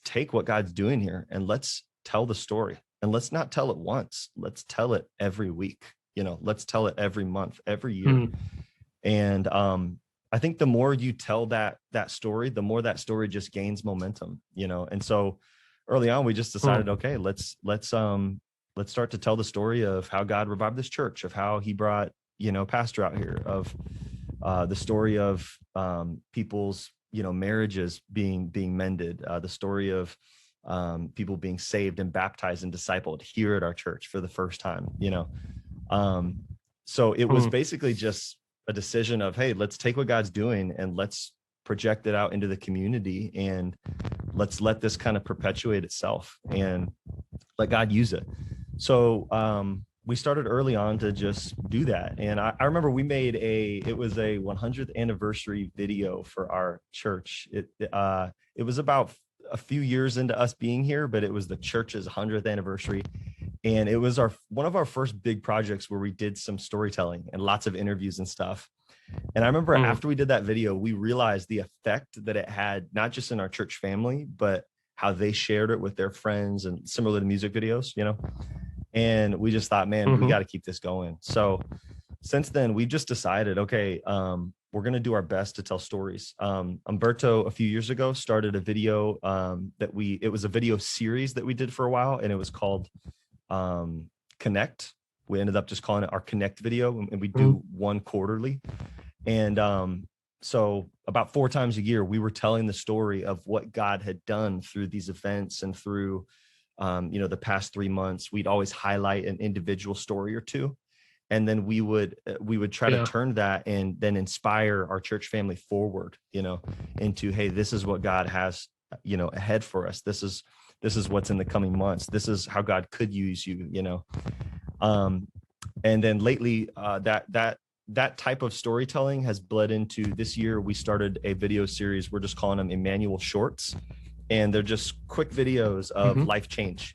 take what God's doing here and let's tell the story. And let's not tell it once. Let's tell it every week. Let's tell it every month, every year. And I think the more you tell that story, the more that story just gains momentum. And so early on, we just decided, okay, let's start to tell the story of how God revived this church, of how he brought, pastor out here, of the story of people's, marriages being mended, the story of people being saved and baptized and discipled here at our church for the first time, So it was basically just a decision of, hey, let's take what God's doing and let's project it out into the community, and let's let this kind of perpetuate itself and let God use it. So we started early on to just do that. And I remember we made it was a 100th anniversary video for our church. It was about a few years into us being here, but it was the church's 100th anniversary. And it was one of our first big projects where we did some storytelling and lots of interviews and stuff. And I remember after we did that video, we realized the effect that it had, not just in our church family, but how they shared it with their friends, and similar to music videos, and we just thought, man, we got to keep this going. So since then, we've just decided, okay, we're going to do our best to tell stories. Umberto, a few years ago, started a video it was a video series that we did for a while, and it was called Connect. We ended up just calling it our Connect video, and we do one quarterly. And so about 4 times a year, we were telling the story of what God had done through these events and through, the past 3 months. We'd always highlight an individual story or two. And then we would try to turn that and then inspire our church family forward, into, hey, this is what God has, ahead for us. This is what's in the coming months. This is how God could use you, and then lately, that type of storytelling has bled into this year. We started a video series. We're just calling them Emmanuel Shorts, and they're just quick videos of life change,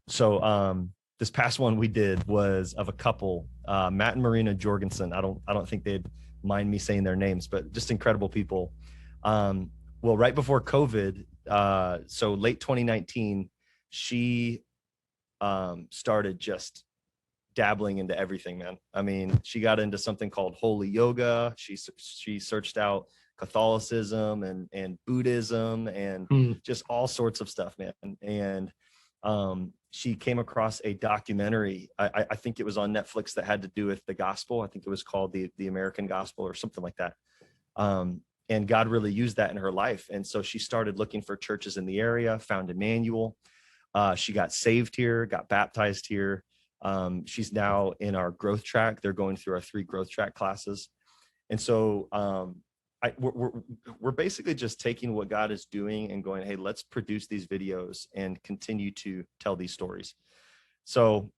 So this past one we did was of a couple, Matt and Marina Jorgensen. I don't think they'd mind me saying their names, but just incredible people. Well, right before COVID, so late 2019, she started just dabbling into everything, man. I mean, she got into something called holy yoga. She searched out Catholicism and Buddhism and just all sorts of stuff, man. And she came across a documentary. I think it was on Netflix that had to do with the gospel. I think it was called the American Gospel or something like that. And God really used that in her life. And so she started looking for churches in the area, found Emmanuel. She got saved here, got baptized here. She's now in our growth track. They're going through our 3 growth track classes. And so we're basically just taking what God is doing and going, hey, let's produce these videos and continue to tell these stories. So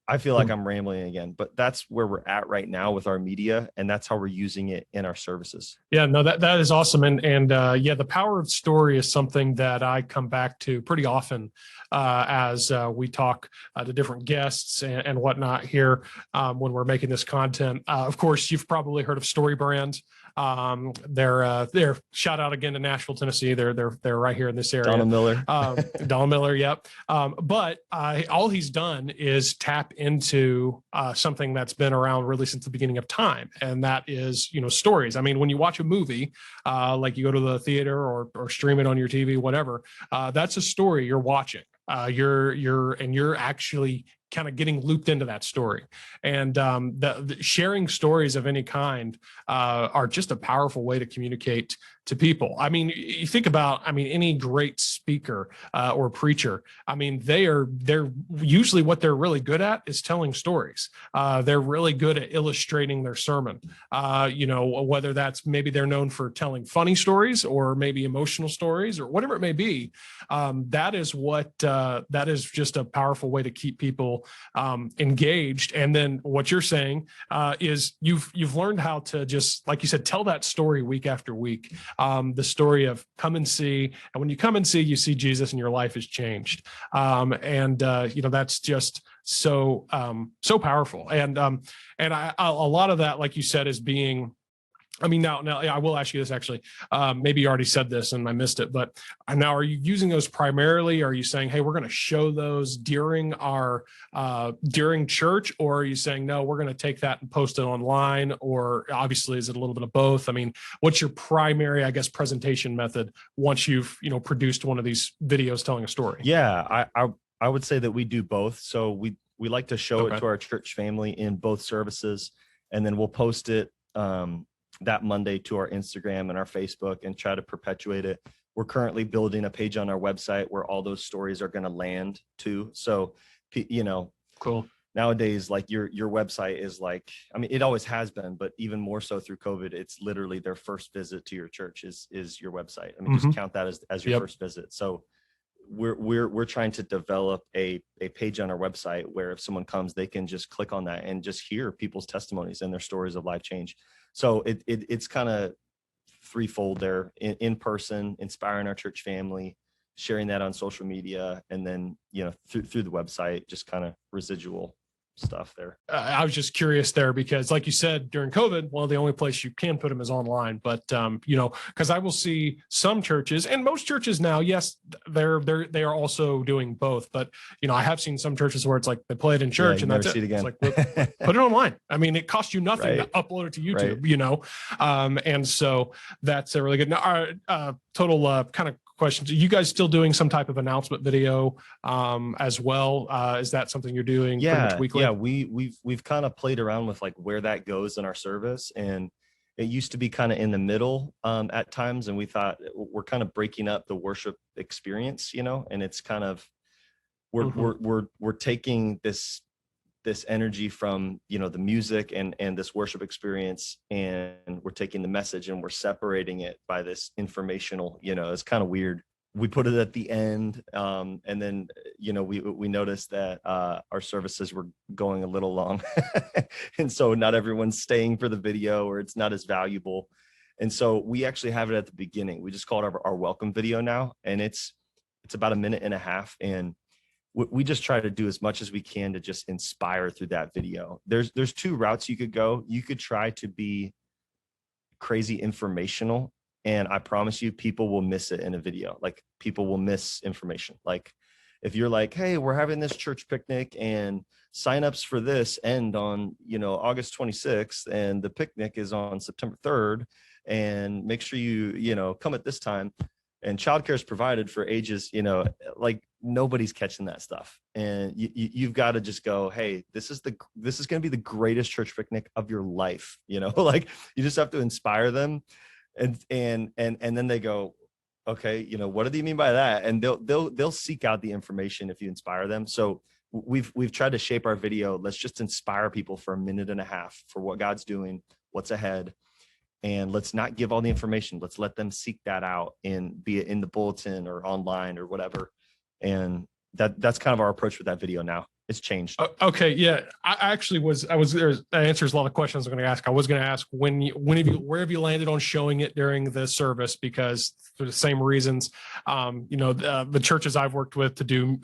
I feel like I'm rambling again, but that's where we're at right now with our media, and that's how we're using it in our services. Yeah, no, that is awesome. And yeah, the power of story is something that I come back to pretty often as we talk to different guests and whatnot here when we're making this content. Of course, you've probably heard of Story Brand. They're shout out again to Nashville, Tennessee. They're right here in this area. Donald Miller. Donald Miller. Yep. But all he's done is tap into something that's been around really since the beginning of time. And that is, stories. I mean, when you watch a movie, like you go to the theater or stream it on your TV, whatever, that's a story you're watching. You're actually kind of getting looped into that story, and the sharing stories of any kind are just a powerful way to communicate to people. I mean, you think about, any great speaker or preacher. I mean, they're usually what they're really good at is telling stories. They're really good at illustrating their sermon. Whether that's maybe they're known for telling funny stories or maybe emotional stories or whatever it may be. That is just a powerful way to keep people engaged. And then what you're saying is you've learned how to just, like you said, tell that story week after week. The story of come and see, and when you come and see, you see Jesus and your life has changed. That's just so powerful. And a lot of that, like you said, is being, now I will ask you this actually. Maybe you already said this and I missed it, but now are you using those primarily? Are you saying, hey, we're going to show those during church, or are you saying, no, we're going to take that and post it online? Or obviously, is it a little bit of both? I mean, what's your primary, I guess, presentation method once you've, produced one of these videos telling a story? Yeah, I would say that we do both. So we like to show it to our church family in both services, and then we'll post it that Monday to our Instagram and our Facebook and try to perpetuate it. We're currently building a page on our website where all those stories are going to land too. So, cool. Nowadays, like your website is like, it always has been, but even more so through COVID, it's literally their first visit to your church is your website. Just count that as your first visit. So we're trying to develop a page on our website where if someone comes, they can just click on that and just hear people's testimonies and their stories of life change. So it's kind of threefold there: in person, inspiring our church family, sharing that on social media, and then through the website, just kind of residual stuff there. I was just curious there because, like you said, during COVID, well, the only place you can put them is online. But because I will see some churches, and most churches now, yes, they are also doing both. But I have seen some churches where it's like they play it in church and that's it. It's like put it online. It costs you nothing to upload it to YouTube. And so that's a really good. Now, total kind of questions. Are you guys still doing some type of announcement video as well? Is that something you're doing pretty much weekly? Yeah, we've kind of played around with like where that goes in our service, and it used to be kind of in the middle at times, and we thought we're kind of breaking up the worship experience, and it's kind of we're taking this energy from the music and this worship experience, and we're taking the message and we're separating it by this informational, it's kind of weird. We put it at the end, and then we noticed that our services were going a little long and so not everyone's staying for the video, or it's not as valuable, and so we actually have it at the beginning. We just call it our welcome video now, and it's about 1.5 minutes, and we just try to do as much as we can to just inspire through that video. There's 2 routes you could go. You could try to be crazy informational, and I promise you, people will miss it in a video. Like, people will miss information. Like, if you're like, hey, we're having this church picnic and signups for this end on, August 26th, and the picnic is on September 3rd, and make sure you come at this time, and childcare is provided for ages, like, nobody's catching that stuff. And you've got to just go, hey, this is going to be the greatest church picnic of your life. Like, you just have to inspire them. And then they go, okay, what do you mean by that? And they'll seek out the information if you inspire them. So we've tried to shape our video. Let's just inspire people for 1.5 minutes for what God's doing, what's ahead. And let's not give all the information. Let's let them seek that out, and be it in the bulletin or online or whatever. And that's kind of our approach with that video now. it's changed. Okay. Yeah. I that answers a lot of questions I'm going to ask. I was going to ask where have you landed on showing it during the service? Because for the same reasons, the churches I've worked with to do,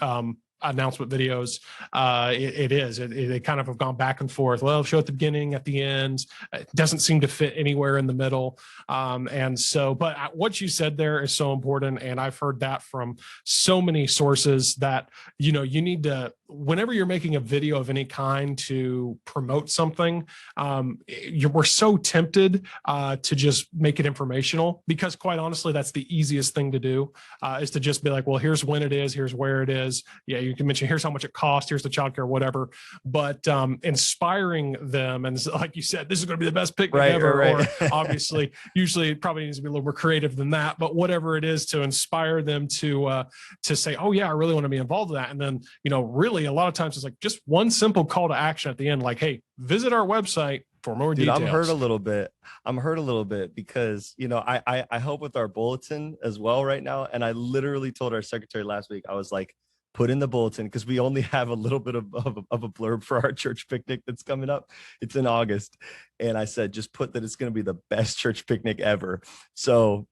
announcement videos, it kind of have gone back and forth. Well, show at the beginning, at the end. It doesn't seem to fit anywhere in the middle. But what you said there is so important, and I've heard that from so many sources that you need to, whenever you're making a video of any kind to promote something, we're so tempted to just make it informational, because quite honestly, that's the easiest thing to do, is to just be like, well, here's when it is, here's where it is. Yeah, you can mention here's how much it costs, here's the childcare, whatever. But inspiring them, and like you said, this is going to be the best picnic ever. Right. Or obviously, usually it probably needs to be a little more creative than that. But whatever it is, to inspire them to say, oh yeah, I really want to be involved in that. And then really a lot of times it's like just one simple call to action at the end, like, hey, visit our website for more details. I'm hurt a little bit because I help with our bulletin as well right now, and I literally told our secretary last week, I was like, put in the bulletin, because we only have a little bit of a blurb for our church picnic that's coming up. It's in August. And I said, just put that it's going to be the best church picnic ever. So,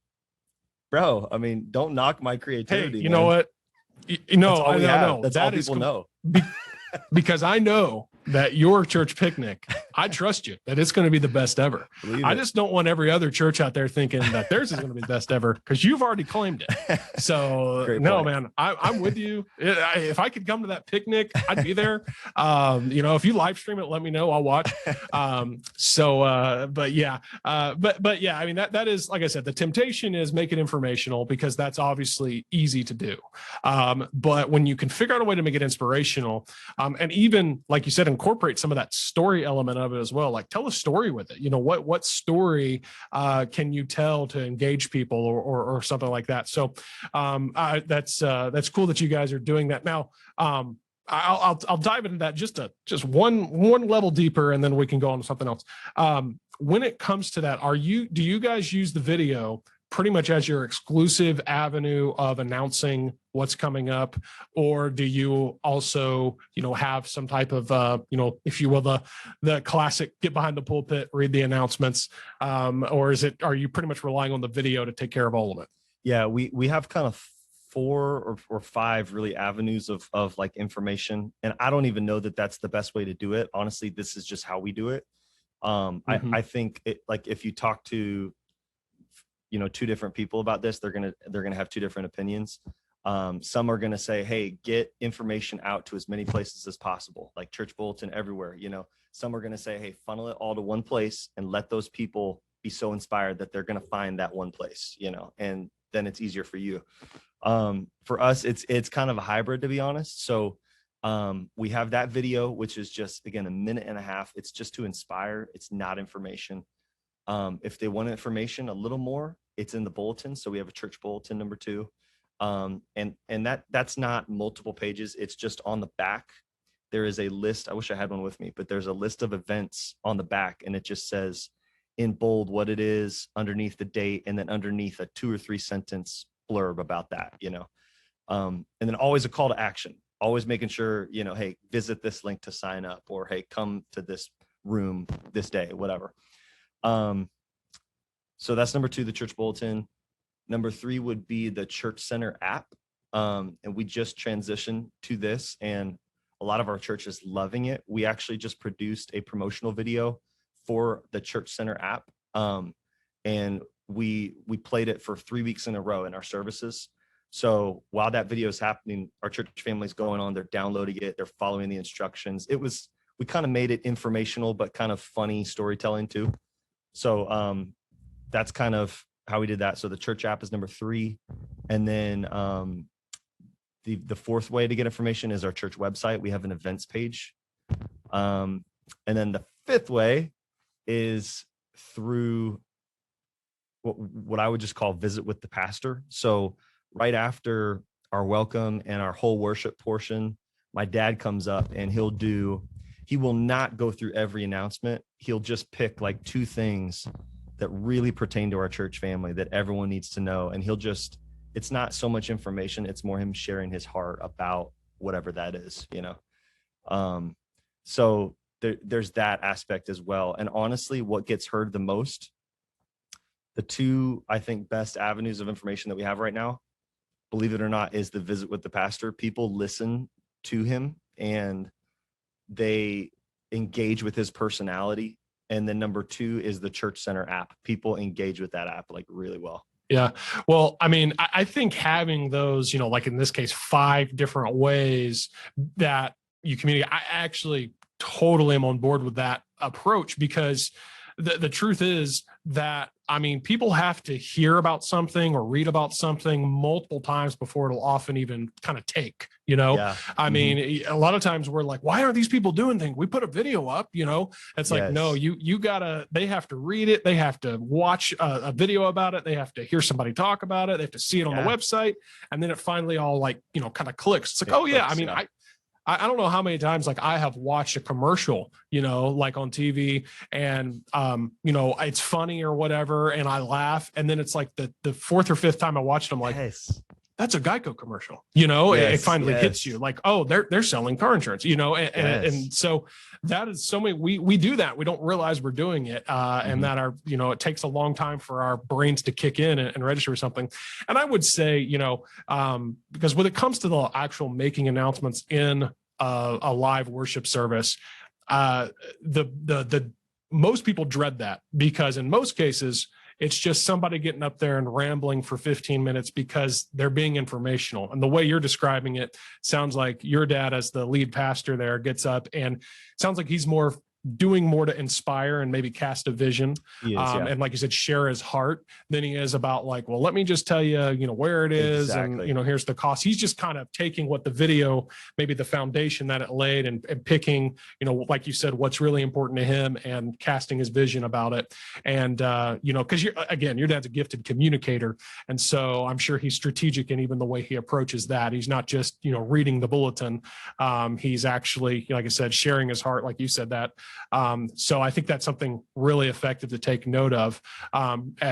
bro, I mean, don't knock my creativity. Hey, you know what? I know. That's all people know. Because I know that your church picnic, I trust you that it's going to be the best ever. I just don't want every other church out there thinking that theirs is going to be the best ever, because you've already claimed it. So no, man, I'm with you. If I could come to that picnic, I'd be there. If you live stream it, let me know. I'll watch. But yeah, I mean, that is, like I said, the temptation is make it informational, because that's obviously easy to do. But when you can figure out a way to make it inspirational, and even like you said, incorporate some of that story element of it as well. Like, tell a story with it. What story can you tell to engage people or something like that? So that's cool that you guys are doing that now. I'll dive into that just one level deeper, and then we can go on to something else. When it comes to that, do you guys use the video pretty much as your exclusive avenue of announcing what's coming up, or do you also, have some type of, if you will, the classic get behind the pulpit, read the announcements, or are you pretty much relying on the video to take care of all of it? Yeah, we have kind of 4 or 5 really avenues of like information, and I don't even know that that's the best way to do it. Honestly, this is just how we do it. I think it, like, if you talk to 2 different people about this, they're gonna have 2 different opinions. Some are gonna say, hey, get information out to as many places as possible, like church bulletin everywhere. Some are gonna say, hey, funnel it all to one place and let those people be so inspired that they're gonna find that one place, and then it's easier for you. For us, it's kind of a hybrid, to be honest. So we have that video, which is just, again, 1.5 minutes. It's just to inspire. It's not information. If they want information a little more, it's in the bulletin. So we have a church bulletin number 2. And that's not multiple pages. It's just on the back. There is a list. I wish I had one with me, but there's a list of events on the back, and it just says in bold what it is, underneath the date, and then underneath a 2 or 3 sentence blurb about that, and then always a call to action, always making sure, hey, visit this link to sign up, or hey, come to this room this day, whatever. So that's number 2, the church bulletin. Number 3 would be the Church Center app. And we just transitioned to this, and a lot of our churches loving it. We actually just produced a promotional video for the Church Center app. And we played it for 3 weeks in a row in our services. So while that video is happening, our church family's going on, they're downloading it, they're following the instructions. We kind of made it informational, but kind of funny storytelling too. So that's kind of how we did that. So the church app is number 3. And then the 4th way to get information is our church website. We have an events page. And then the 5th way is through what I would just call visit with the pastor. So right after our welcome and our whole worship portion, my dad comes up and he will not go through every announcement. He'll just pick like 2 things that really pertain to our church family that everyone needs to know. And it's not so much information, it's more him sharing his heart about whatever that is, So there's that aspect as well. And honestly, what gets heard the most, the two, I think, best avenues of information that we have right now, believe it or not, is the visit with the pastor. People listen to him and they engage with his personality. And then number two is the Church Center app. People engage with that app like really well. Yeah. Well, I mean, I think having those, like in this case, 5 different ways that you communicate, I actually totally am on board with that approach, because the truth is that, I mean, people have to hear about something or read about something multiple times before it'll often even kind of take, Yeah. I mean, a lot of times we're like, why aren't these people doing things? We put a video up, it's like, no, they have to read it. They have to watch a video about it. They have to hear somebody talk about it. They have to see it on the website. And then it finally all like, kind of clicks. It's like, I mean, I don't know how many times like I have watched a commercial, like on TV, and it's funny or whatever, and I laugh, and then it's like the 4th or 5th time I watched them, like, that's a Geico commercial, it finally hits you like, oh, they're selling car insurance, and so that is so many, we do that. We don't realize we're doing it. And that it takes a long time for our brains to kick in and register something. And I would say, because when it comes to the actual making announcements in a live worship service, the most people dread that, because in most cases, it's just somebody getting up there and rambling for 15 minutes because they're being informational. And the way you're describing it sounds like your dad, as the lead pastor there, gets up and sounds like he's doing more to inspire and maybe cast a vision. And like you said, share his heart than he is about like, well, let me just tell you, where it is. Exactly. And, here's the cost. He's just kind of taking what the video, maybe the foundation that it laid, and picking, like you said, what's really important to him and casting his vision about it. And, because your dad's a gifted communicator. And so I'm sure he's strategic in even the way he approaches that. He's not just, reading the bulletin. He's actually, like I said, sharing his heart, like you said, that. So I think that's something really effective to take note of,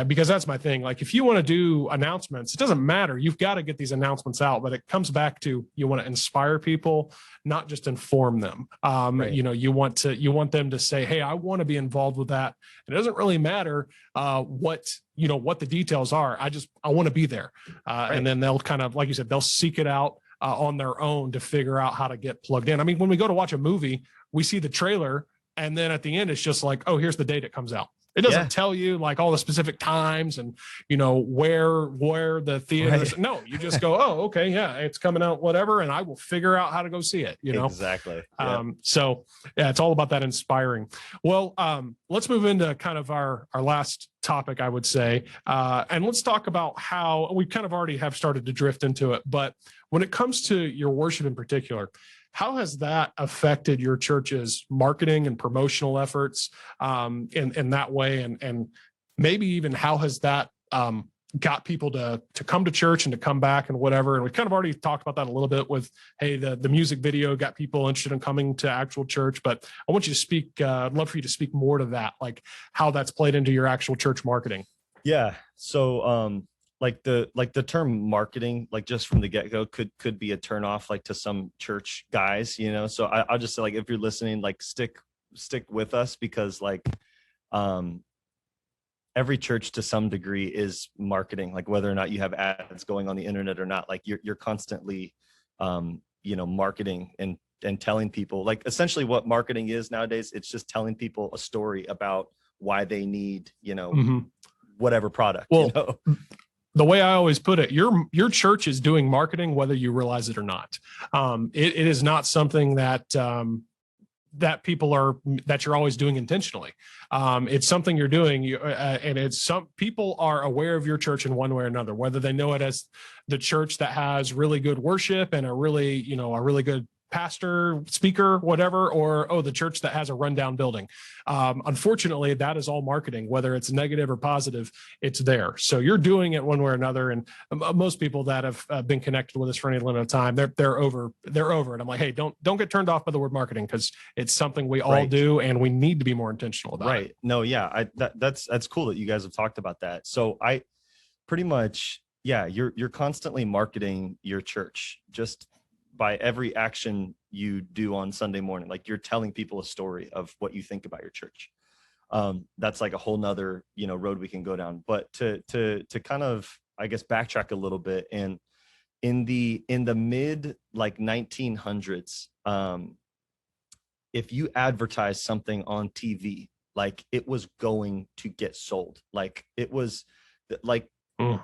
because that's my thing. Like, if you want to do announcements, it doesn't matter. You've got to get these announcements out, but it comes back to, you want to inspire people, not just inform them. Right. You want them to say, hey, I want to be involved with that. It doesn't really matter what the details are. I want to be there. Right. And then they'll kind of, like you said, they'll seek it out on their own to figure out how to get plugged in. I mean, when we go to watch a movie, we see the trailer, and then at the end, it's just like, oh, here's the date it comes out. It doesn't tell you like all the specific times and, where the theater is. Right. No, you just go, oh, okay. Yeah, it's coming out, whatever. And I will figure out how to go see it, Exactly. So yeah, it's all about that inspiring. Well, let's move into kind of our last topic, I would say. And let's talk about how we kind of already have started to drift into it. But when it comes to your worship in particular, how has that affected your church's marketing and promotional efforts in that way? And maybe even how has that got people to come to church and to come back and whatever? And we kind of already talked about that a little bit with, hey, the music video got people interested in coming to actual church. But I want you to speak, I'd love for you to speak more to that, like how that's played into your actual church marketing. Yeah. So like the term marketing, like just from the get-go could be a turnoff, like to some church guys, so I'll just say, like, if you're listening, like stick with us, because like every church to some degree is marketing, like whether or not you have ads going on the internet or not, like you're constantly marketing and telling people, like, essentially what marketing is nowadays. It's just telling people a story about why they need whatever product. Well, the way I always put it, your church is doing marketing whether you realize it or not. It is not something that that you're always doing intentionally. It's something you're doing, and it's some people are aware of your church in one way or another, whether they know it as the church that has really good worship and a really good pastor, speaker, whatever, or the church that has a rundown building. Unfortunately, that is all marketing, whether it's negative or positive, it's there. So you're doing it one way or another. And most people that have been connected with us for any limited time, they're over it. I'm like, hey, don't get turned off by the word marketing, because it's something we all do, and we need to be more intentional about it. Right. No, yeah, that's cool that you guys have talked about that. So I pretty much, you're constantly marketing your church, just by every action you do on Sunday morning. Like you're telling people a story of what you think about your church. That's like a whole nother, road we can go down. But to kind of, I guess, backtrack a little bit, and in the mid like 1900s, if you advertise something on TV, like it was going to get sold. Like it was like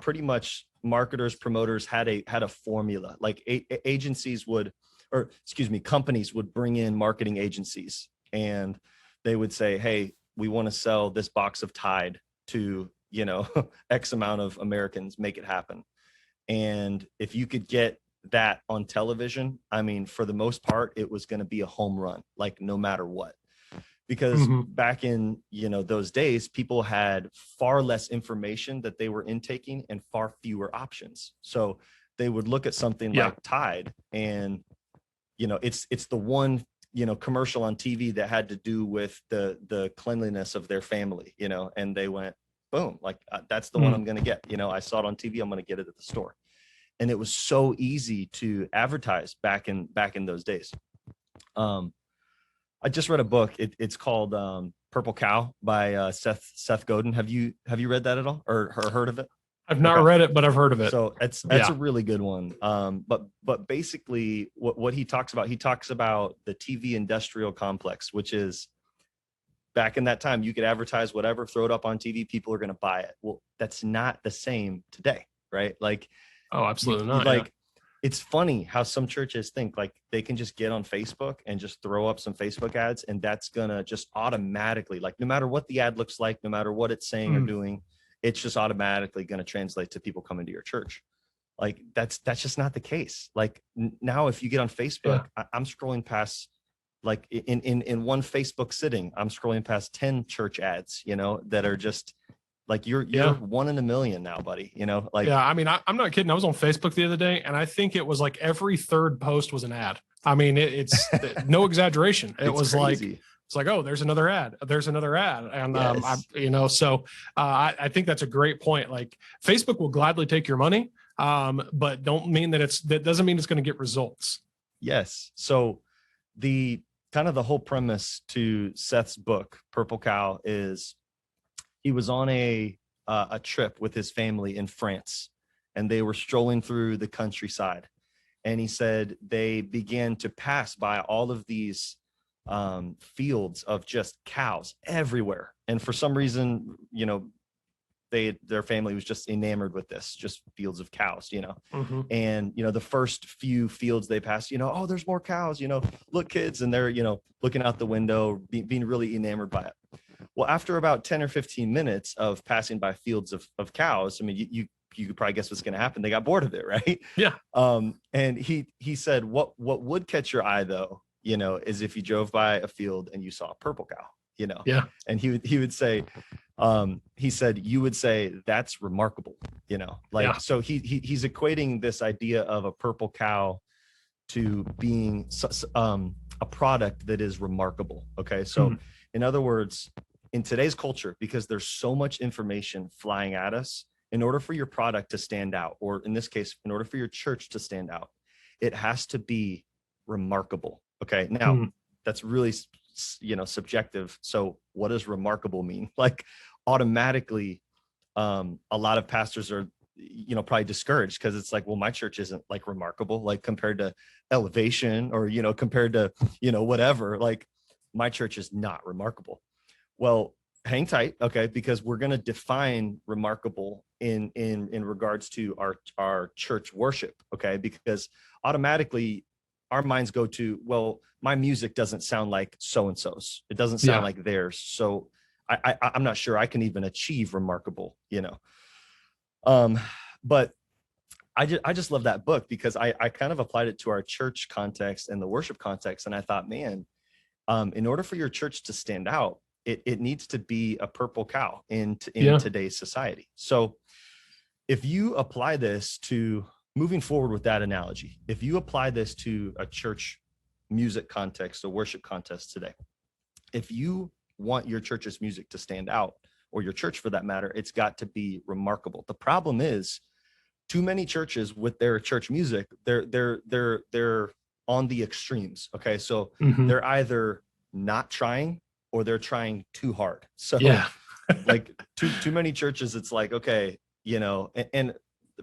pretty much marketers, promoters had a formula. Like agencies would, or excuse me, companies would bring in marketing agencies, and they would say, hey, we want to sell this box of Tide to, X amount of Americans, make it happen. And if you could get that on television, I mean, for the most part, it was going to be a home run, like no matter what. Because back in, those days, people had far less information that they were intaking and far fewer options. So they would look at something like Tide, and, it's the one, commercial on TV that had to do with the cleanliness of their family, and they went, boom, like that's the one I'm going to get. I saw it on TV, I'm going to get it at the store. And it was so easy to advertise back in those days. I just read a book. It's called Purple Cow by Seth Godin. Have you read that at all, or heard of it? I've not read it, but I've heard of it. So that's a really good one. But basically what he talks about the TV industrial complex, which is back in that time, you could advertise whatever, throw it up on TV, people are going to buy it. Well, that's not the same today, right? Like, oh, absolutely not. Like, it's funny how some churches think like they can just get on Facebook and just throw up some Facebook ads, and that's gonna just automatically, like, no matter what the ad looks like, no matter what it's saying or doing, it's just automatically going to translate to people coming to your church. Like that's just not the case. Like now, if you get on Facebook, I'm scrolling past, like in one Facebook sitting, I'm scrolling past 10 church ads, that are just like, you're one in a million now, buddy. Like, I mean, I'm not kidding. I was on Facebook the other day, and I think it was like every third post was an ad. I mean, it's no exaggeration. It was crazy. It's like, oh, there's another ad. There's another ad. And, I think that's a great point. Like Facebook will gladly take your money, but that doesn't mean it's going to get results. Yes. So the whole premise to Seth's book, Purple Cow, is he was on a trip with his family in France, and they were strolling through the countryside. And he said they began to pass by all of these fields of just cows everywhere. And for some reason, their family was just enamored with this, just fields of cows, and, the first few fields they passed, oh, there's more cows, look, kids. And they're, looking out the window, being really enamored by it. Well, after about 10 or 15 minutes of passing by fields of cows, I mean, you could probably guess what's going to happen. They got bored of it, right? Yeah. And he said, what would catch your eye though, is if you drove by a field and you saw a purple cow, Yeah. And he would say, he said, you would say that's remarkable, so he's equating this idea of a purple cow to being a product that is remarkable. Okay. So in other words, in today's culture, because there's so much information flying at us, in order for your product to stand out, or in this case, in order for your church to stand out, it has to be remarkable. Okay. Now that's really, subjective. So what does remarkable mean? Like automatically, a lot of pastors are, probably discouraged, because it's like, well, my church isn't like remarkable, like compared to Elevation or, compared to, whatever, like my church is not remarkable. Well, hang tight. Okay. Because we're going to define remarkable in regards to our church worship. Okay. Because automatically our minds go to, well, my music doesn't sound like so-and-so's. It doesn't sound like theirs. So I'm not sure I can even achieve remarkable, but I just love that book, because I kind of applied it to our church context and the worship context. And I thought, man, in order for your church to stand out, it needs to be a purple cow in today's society. So if you apply this to moving forward with that analogy, if you apply this to a church music context, a worship context today, if you want your church's music to stand out, or your church for that matter, it's got to be remarkable. The problem is too many churches with their church music, they're on the extremes. Okay. So Mhm. they're either not trying or they're trying too hard. So Yeah. like too many churches, it's like, okay, and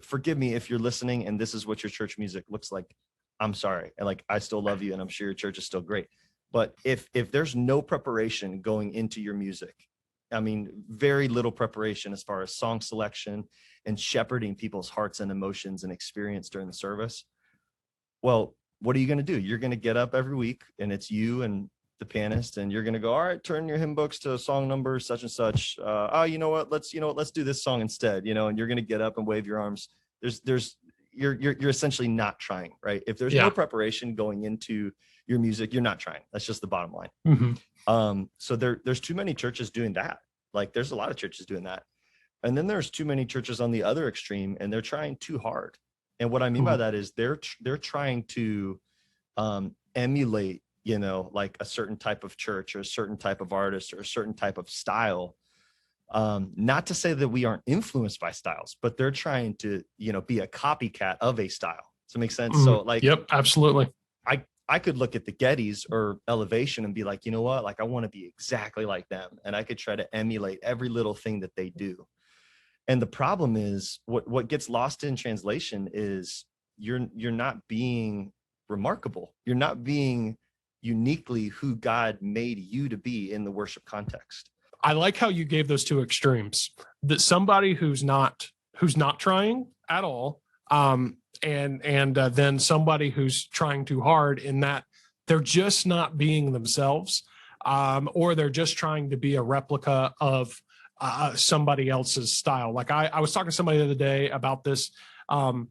forgive me if you're listening and this is what your church music looks like. I'm sorry. And like, I still love you and I'm sure your church is still great. But if there's no preparation going into your music, I mean, very little preparation as far as song selection and shepherding people's hearts and emotions and experience during the service. Well, what are you going to do? You're going to get up every week and it's you and the pianist, and you're going to go, all right, turn your hymn books to song number such and such. You know what? Let's do this song instead, and you're going to get up and wave your arms. You're essentially not trying, right? If there's no preparation going into your music, you're not trying. That's just the bottom line. Mm-hmm. So there's too many churches doing that. Like there's a lot of churches doing that. And then there's too many churches on the other extreme and they're trying too hard. And what I mean by that is they're trying to emulate, like a certain type of church or a certain type of artist or a certain type of style. Not to say that we aren't influenced by styles, but they're trying to, be a copycat of a style. Does that make sense? So like, yep, absolutely. I could look at the Gettys or Elevation and be like, you know what? Like, I want to be exactly like them. And I could try to emulate every little thing that they do. And the problem is what gets lost in translation is you're not being remarkable. You're not being uniquely who God made you to be in the worship context. I like how you gave those two extremes, that somebody who's not trying at all, and then somebody who's trying too hard, in that they're just not being themselves, or they're just trying to be a replica of somebody else's style. Like I was talking to somebody the other day about this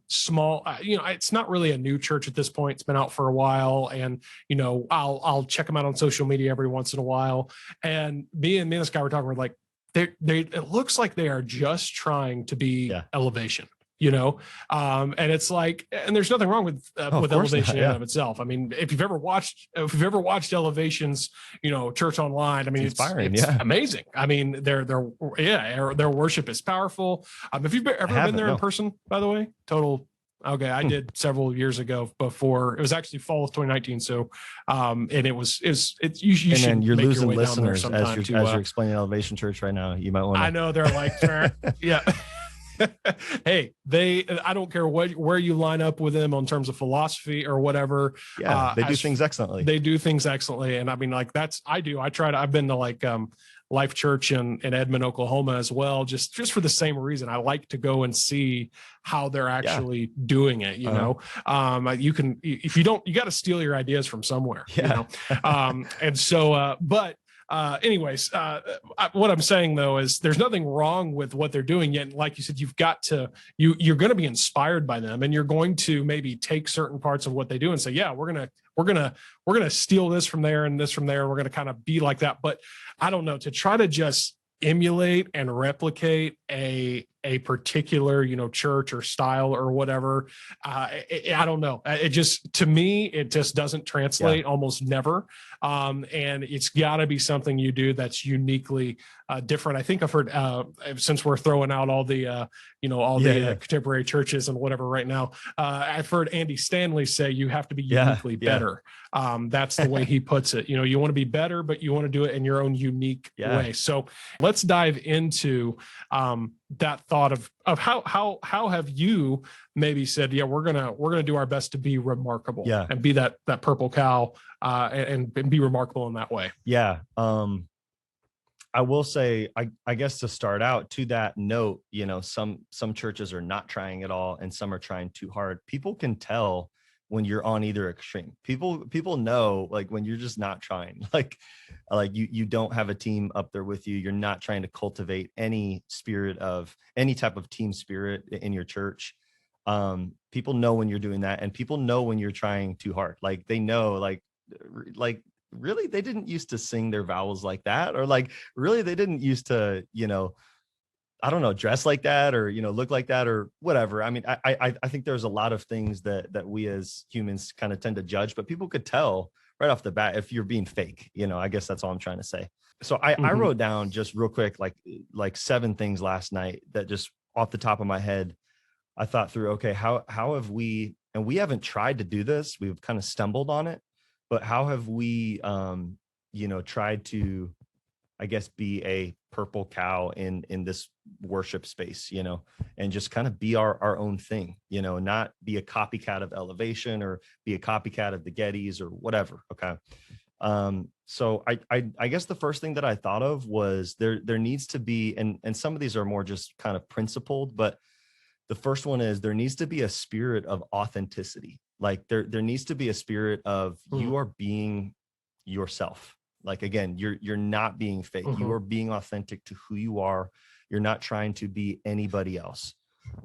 small, it's not really a new church at this point. It's been out for a while, and I'll check them out on social media every once in a while. And me and this guy were talking, we're like, it looks like they are just trying to be Elevation. And it's like, and there's nothing wrong with Elevation in and of itself. I mean, if you've ever watched Elevation's, church online, I mean, it's amazing. I mean, their worship is powerful. If you've ever been there in person, by the way, okay, I did several years ago. Before it was actually fall of 2019. So, and you should. And you're make losing your way down there listeners as you're explaining Elevation Church right now. You might want to. I know they're like, yeah. Hey, I don't care where you line up with them on terms of philosophy or whatever. Yeah, they do things excellently. They do things excellently. And I mean, like I've been to like Life Church in Edmond, Oklahoma as well, just for the same reason. I like to go and see how they're actually doing it. You know, you can, if you don't, you got to steal your ideas from somewhere, and so, but anyways, what I'm saying though is there's nothing wrong with what they're doing yet. Like you said, you've got to, you're going to be inspired by them, and you're going to maybe take certain parts of what they do and say, yeah, we're going to steal this from there and this from there. We're going to kind of be like that. But I don't know, to try to just emulate and replicate a particular, church or style or whatever. I don't know. It just, to me, it just doesn't translate almost never. And it's gotta be something you do that's uniquely different. I think I've heard, since we're throwing out all the, contemporary churches and whatever right now, I've heard Andy Stanley say you have to be uniquely better. That's the way he puts it. You want to be better, but you want to do it in your own unique way. So let's dive into that thought of how have you maybe said, we're gonna do our best to be remarkable, and be that purple cow, and be remarkable in that way. I will say, I guess to start out, to that note, some churches are not trying at all and some are trying too hard. People can tell when you're on either extreme. People know, like, when you're just not trying, like you don't have a team up there with you. You're not trying to cultivate any type of team spirit in your church. People know when you're doing that, and people know when you're trying too hard. Like, they know, like really, they didn't used to sing their vowels like that, or like really they didn't used to, I don't know, dress like that, or, look like that, or whatever. I mean, I think there's a lot of things that we as humans kind of tend to judge, but people could tell right off the bat if you're being fake. I guess that's all I'm trying to say. So I wrote down just real quick, like 7 things last night that just off the top of my head, I thought through, okay, how have we, and we haven't tried to do this. We've kind of stumbled on it, but how have we, tried to, I guess, be a purple cow in this worship space, and just kind of be our own thing, not be a copycat of Elevation or be a copycat of the Gettys or whatever. Okay. So I guess the first thing that I thought of was there needs to be, and some of these are more just kind of principled, but the first one is there needs to be a spirit of authenticity. Like there needs to be a spirit of you are being yourself. Like, again, you're not being fake. You are being authentic to who you are. You're not trying to be anybody else.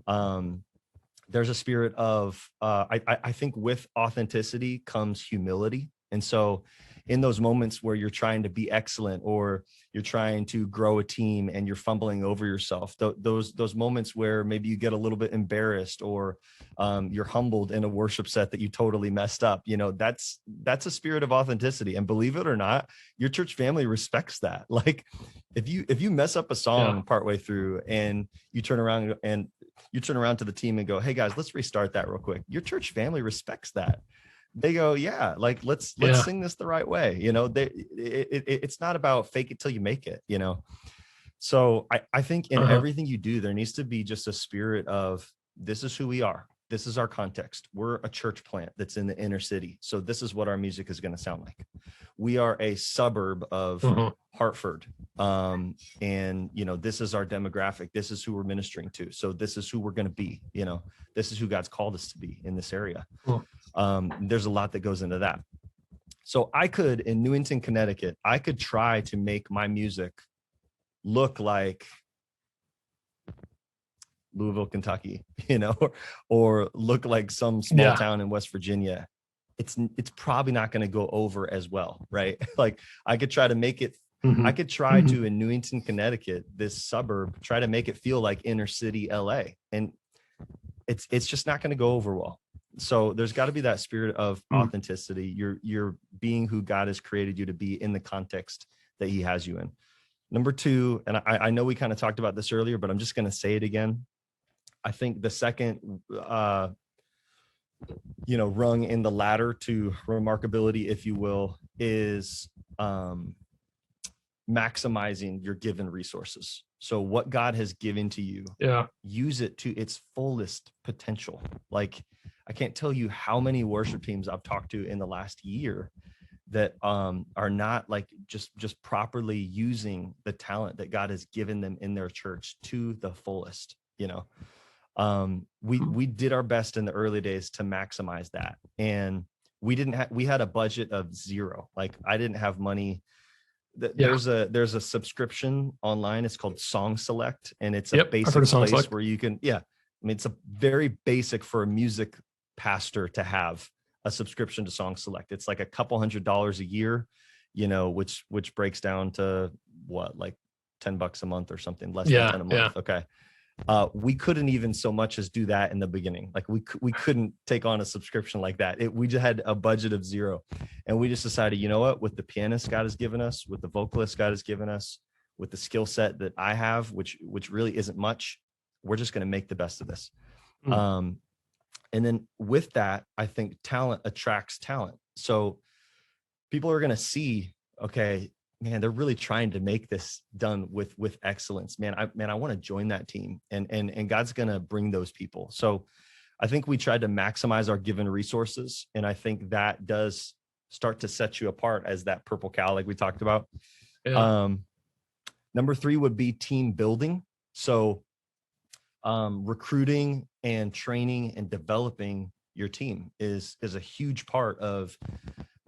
There's a spirit of, I think with authenticity comes humility. And so in those moments where you're trying to be excellent, or you're trying to grow a team and you're fumbling over yourself, those moments where maybe you get a little bit embarrassed, or you're humbled in a worship set that you totally messed up, that's a spirit of authenticity. And believe it or not, your church family respects that. Like if you mess up a song partway through and you turn around to the team and go, hey guys, let's restart that real quick, your church family respects that. They go, yeah, like let's sing this the right way. It's not about fake it till you make it, So I think in everything you do, there needs to be just a spirit of, this is who we are. This is our context. We're a church plant that's in the inner city. So this is what our music is going to sound like. We are a suburb of Hartford. And, this is our demographic. This is who we're ministering to. So this is who we're going to be, this is who God's called us to be in this area. There's a lot that goes into that. So I could, in Newington, Connecticut, I could try to make my music look like Louisville, Kentucky, or look like some small town in West Virginia. It's probably not going to go over as well, right? Like I could try to make it, I could try to, in Newington, Connecticut, this suburb, try to make it feel like inner city LA, and it's just not going to go over well. So there's got to be that spirit of authenticity. You're being who God has created you to be in the context that he has you in. Number two, and I know we kind of talked about this earlier, but I'm just going to say it again. I think the second, rung in the ladder to remarkability, if you will, is maximizing your given resources. So what God has given to you, use it to its fullest potential. Like I can't tell you how many worship teams I've talked to in the last year that are not like just properly using the talent that God has given them in their church to the fullest. We did our best in the early days to maximize that, and we had a budget of zero. Like I didn't have money. There's a subscription online. It's called Song Select, and it's a basic place where you can, it's a very basic for a music pastor to have a subscription to Song Select. It's like a couple $100 a year, which breaks down to what, like $10 a month or something, less than 10 a month. Okay. We couldn't even so much as do that in the beginning. Like we couldn't take on a subscription like that. We just had a budget of zero, and we just decided, you know what, with the pianist God has given us, with the vocalist God has given us, with the skill set that I have, which really isn't much, we're just going to make the best of this. And then with that, I think talent attracts talent. So people are going to see, okay, man, they're really trying to make this done with excellence. Man, I want to join that team, and God's going to bring those people. So I think we tried to maximize our given resources. And I think that does start to set you apart as that purple cow, like we talked about. Number three would be team building. So recruiting and training and developing your team is a huge part of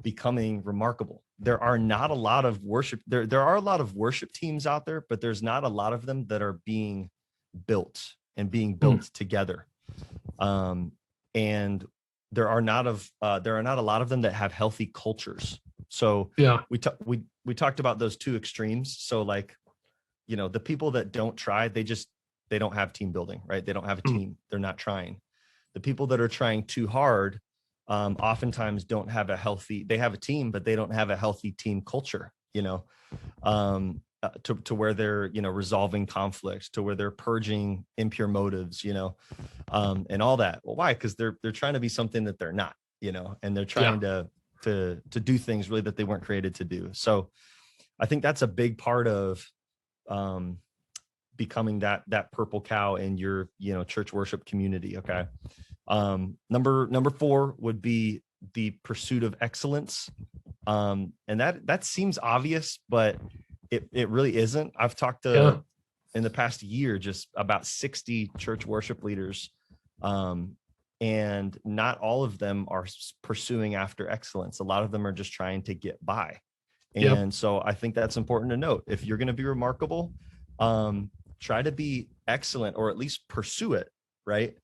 becoming remarkable. There are not a lot of worship. There are a lot of worship teams out there, but there's not a lot of them that are being built and being built together. And there are not a lot of them that have healthy cultures. So we talked about those two extremes. So like, the people that don't try, they don't have team building, right? They don't have a team. They're not trying. The people that are trying too hard, oftentimes don't have they have a team, but they don't have a healthy team culture. to where they're, resolving conflicts, to where they're purging impure motives, and all that. Well, why? Because they're trying to be something that they're not, and they're trying to do things really that they weren't created to do. So I think that's a big part of becoming that purple cow in your, church worship community. Okay. Number 4 would be the pursuit of excellence. And that seems obvious, but it really isn't. I've talked to in the past year just about 60 church worship leaders, and not all of them are pursuing after excellence. A lot of them are just trying to get by. And so I think that's important to note. If you're going to be remarkable, try to be excellent, or at least pursue it, right?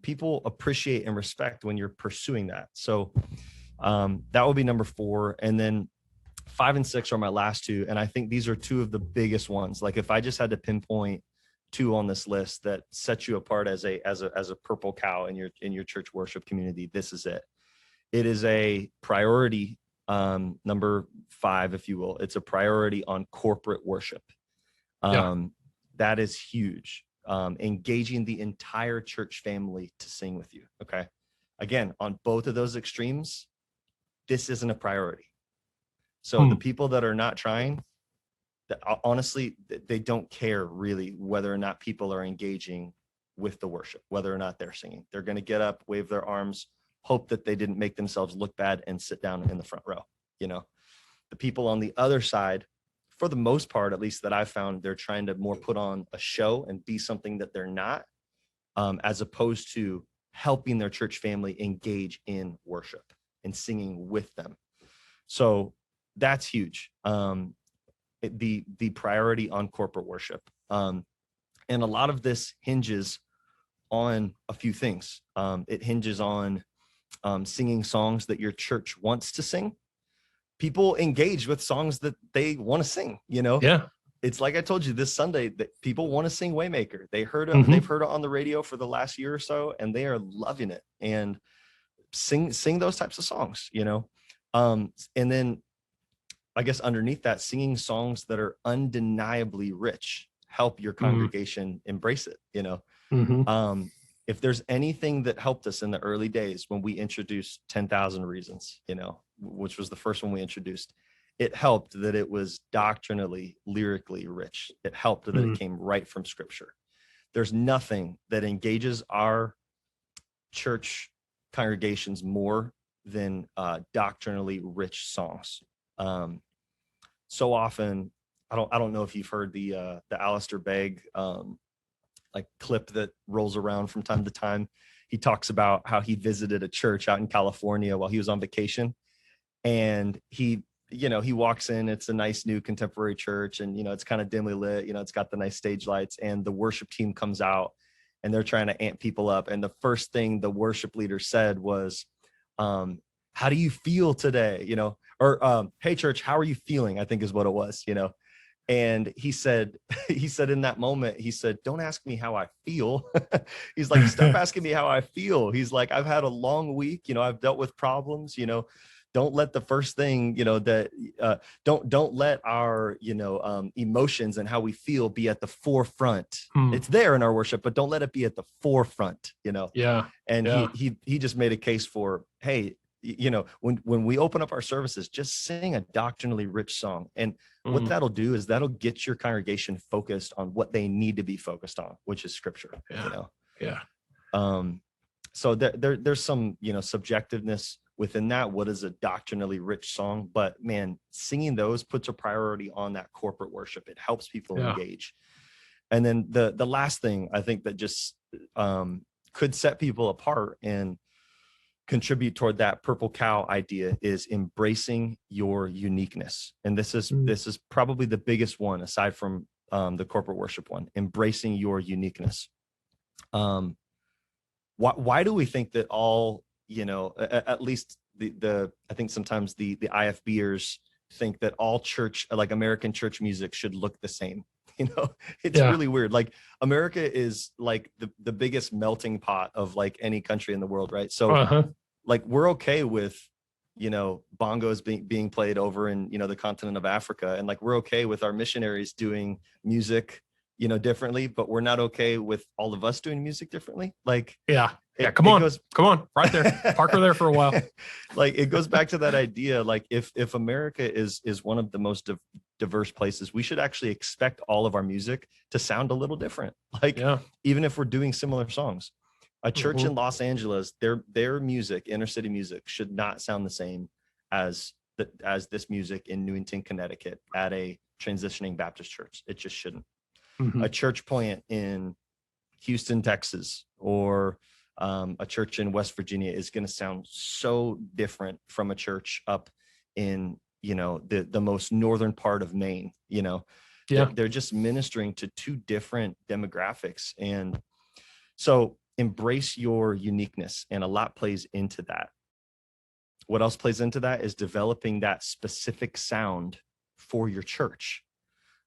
People appreciate and respect when you're pursuing that. So that would be number 4. And then 5 and 6 are my last 2. And I think these are 2 of the biggest ones. Like if I just had to pinpoint 2 on this list that set you apart as a purple cow in your church worship community, this is it. It is a priority. Number 5, if you will, it's a priority on corporate worship. That is huge. Engaging the entire church family to sing with you. Okay. Again, on both of those extremes, this isn't a priority. So the people that are not trying, honestly, they don't care really whether or not people are engaging with the worship, whether or not they're singing. They're going to get up, wave their arms, hope that they didn't make themselves look bad, and sit down in the front row. The people on the other side, for the most part, at least that I've found, they're trying to more put on a show and be something that they're not, as opposed to helping their church family engage in worship and singing with them. So that's huge. The priority on corporate worship. And a lot of this hinges on a few things. It hinges on singing songs that your church wants to sing. People engage with songs that they want to sing, It's like I told you this Sunday that people want to sing Waymaker. They've heard it on the radio for the last year or so, and they are loving it. And sing those types of songs, and then I guess underneath that, singing songs that are undeniably rich help your congregation embrace it. If there's anything that helped us in the early days when we introduced 10,000 Reasons, which was the first one we introduced, it helped that it was doctrinally, lyrically rich. It helped that it came right from Scripture. There's nothing that engages our church congregations more than doctrinally rich songs. So often, I don't know if you've heard the Alistair Begg clip that rolls around from time to time. He talks about how he visited a church out in California while he was on vacation, and he walks in. It's a nice new contemporary church, and it's kind of dimly lit. It's got the nice stage lights, and the worship team comes out, and they're trying to amp people up. And the first thing the worship leader said was, "How do you feel today?" Or "Hey church, how are you feeling?" I think is what it was. And he said in that moment, he said, "Don't ask me how I feel." He's like, "Stop asking me how I feel." He's like, "I've had a long week. I've dealt with problems. Don't let the first thing, don't let our, emotions and how we feel be at the forefront. It's there in our worship, but don't let it be at the forefront, And he just made a case for, hey, when we open up our services, just sing a doctrinally rich song. And what that'll do is that'll get your congregation focused on what they need to be focused on, which is Scripture. So there's some, subjectiveness within that. What is a doctrinally rich song? But man, singing those puts a priority on that corporate worship. It helps people engage. And then the last thing I think that just could set people apart and contribute toward that purple cow idea is embracing your uniqueness. And this is probably the biggest one aside from the corporate worship one, embracing your uniqueness. Why do we think that all, at least I think sometimes the IFBers think that all church, like American church music, should look the same? It's really weird. Like America is like the biggest melting pot of like any country in the world, right? So like we're okay with bongos being played over in, the continent of Africa. And like, we're okay with our missionaries doing music, differently, but we're not okay with all of us doing music differently. Like, yeah. Come on, right there. Park her there for a while. Like, it goes back to that idea. Like, if America is one of the most diverse places, we should actually expect all of our music to sound a little different. Like, even if we're doing similar songs. A church in Los Angeles, their music, inner city music, should not sound the same as this music in Newington, Connecticut, at a transitioning Baptist church. It just shouldn't. A church plant in Houston, Texas, or a church in West Virginia is going to sound so different from a church up in, the most northern part of Maine. They're just ministering to two different demographics. And so embrace your uniqueness, and a lot plays into that. What else plays into that is developing that specific sound for your church.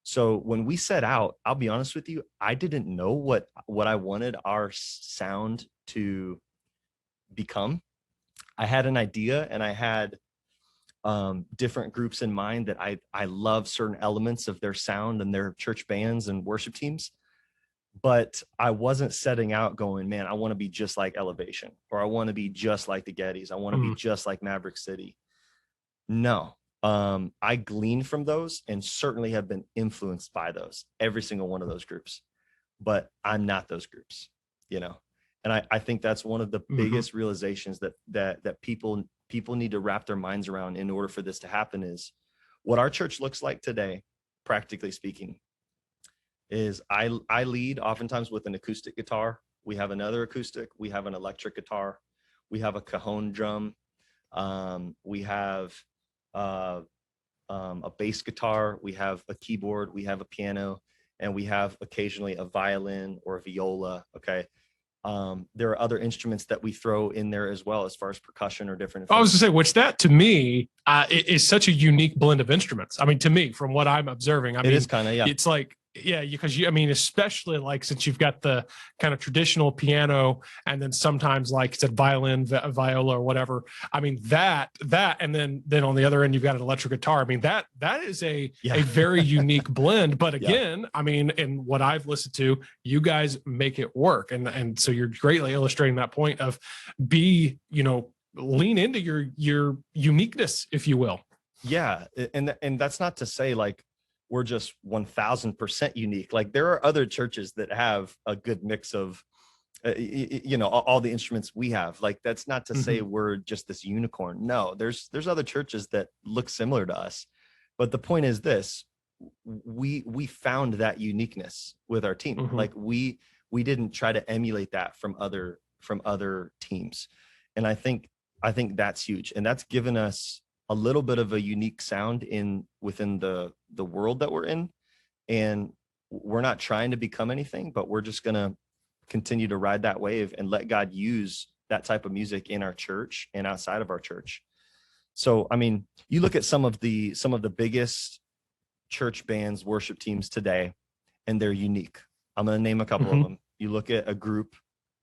So when we set out, I'll be honest with you, I didn't know what I wanted our sound to become. I had an idea, and I had different groups in mind that I love certain elements of their sound and their church bands and worship teams. But I wasn't setting out going, man, I want to be just like Elevation, or I want to be just like the Gettys. I want to be just like Maverick City. No, I gleaned from those, and certainly have been influenced by those, every single one of those groups. But I'm not those groups, and I think that's one of the biggest realizations that people need to wrap their minds around in order for this to happen, is what our church looks like today, practically speaking. Is I lead oftentimes with an acoustic guitar. We have another acoustic. We have an electric guitar. We have a cajon drum. We have a bass guitar. We have a keyboard. We have a piano, and we have occasionally a violin or a viola. Okay. There are other instruments that we throw in there as well, as far as percussion or different. I was to say, which that to me is such a unique blend of instruments. I mean, to me, from what I'm observing, it is kind of, it's like, because especially like, since you've got the kind of traditional piano, and then sometimes, like it's a violin, viola, or whatever. I mean, that, and then on the other end, you've got an electric guitar. I mean, that is a very unique blend. But again, I mean, in what I've listened to, you guys make it work. And so you're greatly illustrating that point of lean into your uniqueness, if you will. Yeah. And that's not to say like we're just 1000% unique. Like, there are other churches that have a good mix of, all the instruments we have. Like, that's not to say we're just this unicorn. No, there's other churches that look similar to us. But the point is this: we found that uniqueness with our team. Like, we didn't try to emulate that from other teams. And I think that's huge. And that's given us a little bit of a unique sound within the world that we're in. And we're not trying to become anything, but we're just going to continue to ride that wave and let God use that type of music in our church and outside of our church. So, I mean, you look at some of the biggest church bands, worship teams today, and they're unique. I'm going to name a couple of them. You look at a group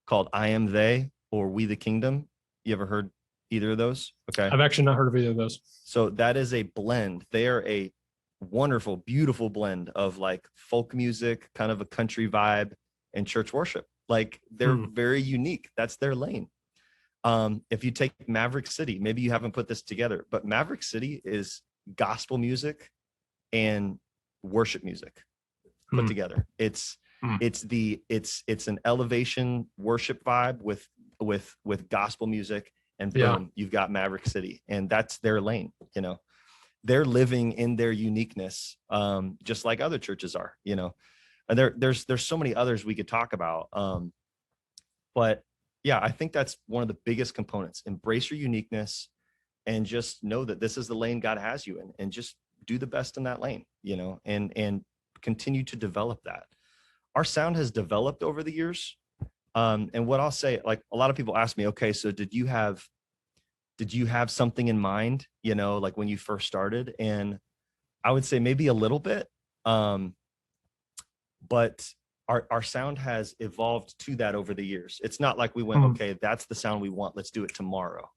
called I Am They, or We the Kingdom. You ever heard either of those? Okay. I've actually not heard of either of those. So that is a blend. They are a wonderful, beautiful blend of like folk music, kind of a country vibe, and church worship. Like, they're very unique. That's their lane. If you take Maverick City, maybe you haven't put this together, but Maverick City is gospel music and worship music put together. It's an elevation worship vibe with gospel music. And boom, you've got Maverick City, and that's their lane. They're living in their uniqueness, just like other churches are. And there's so many others we could talk about. But yeah, I think that's one of the biggest components. Embrace your uniqueness, and just know that this is the lane God has you in, and just do the best in that lane. And continue to develop that. Our sound has developed over the years. And what I'll say, like, a lot of people ask me, okay, so did you have something in mind, like when you first started? And I would say maybe a little bit. But our sound has evolved to that over the years. It's not like we went, okay, that's the sound we want, let's do it tomorrow.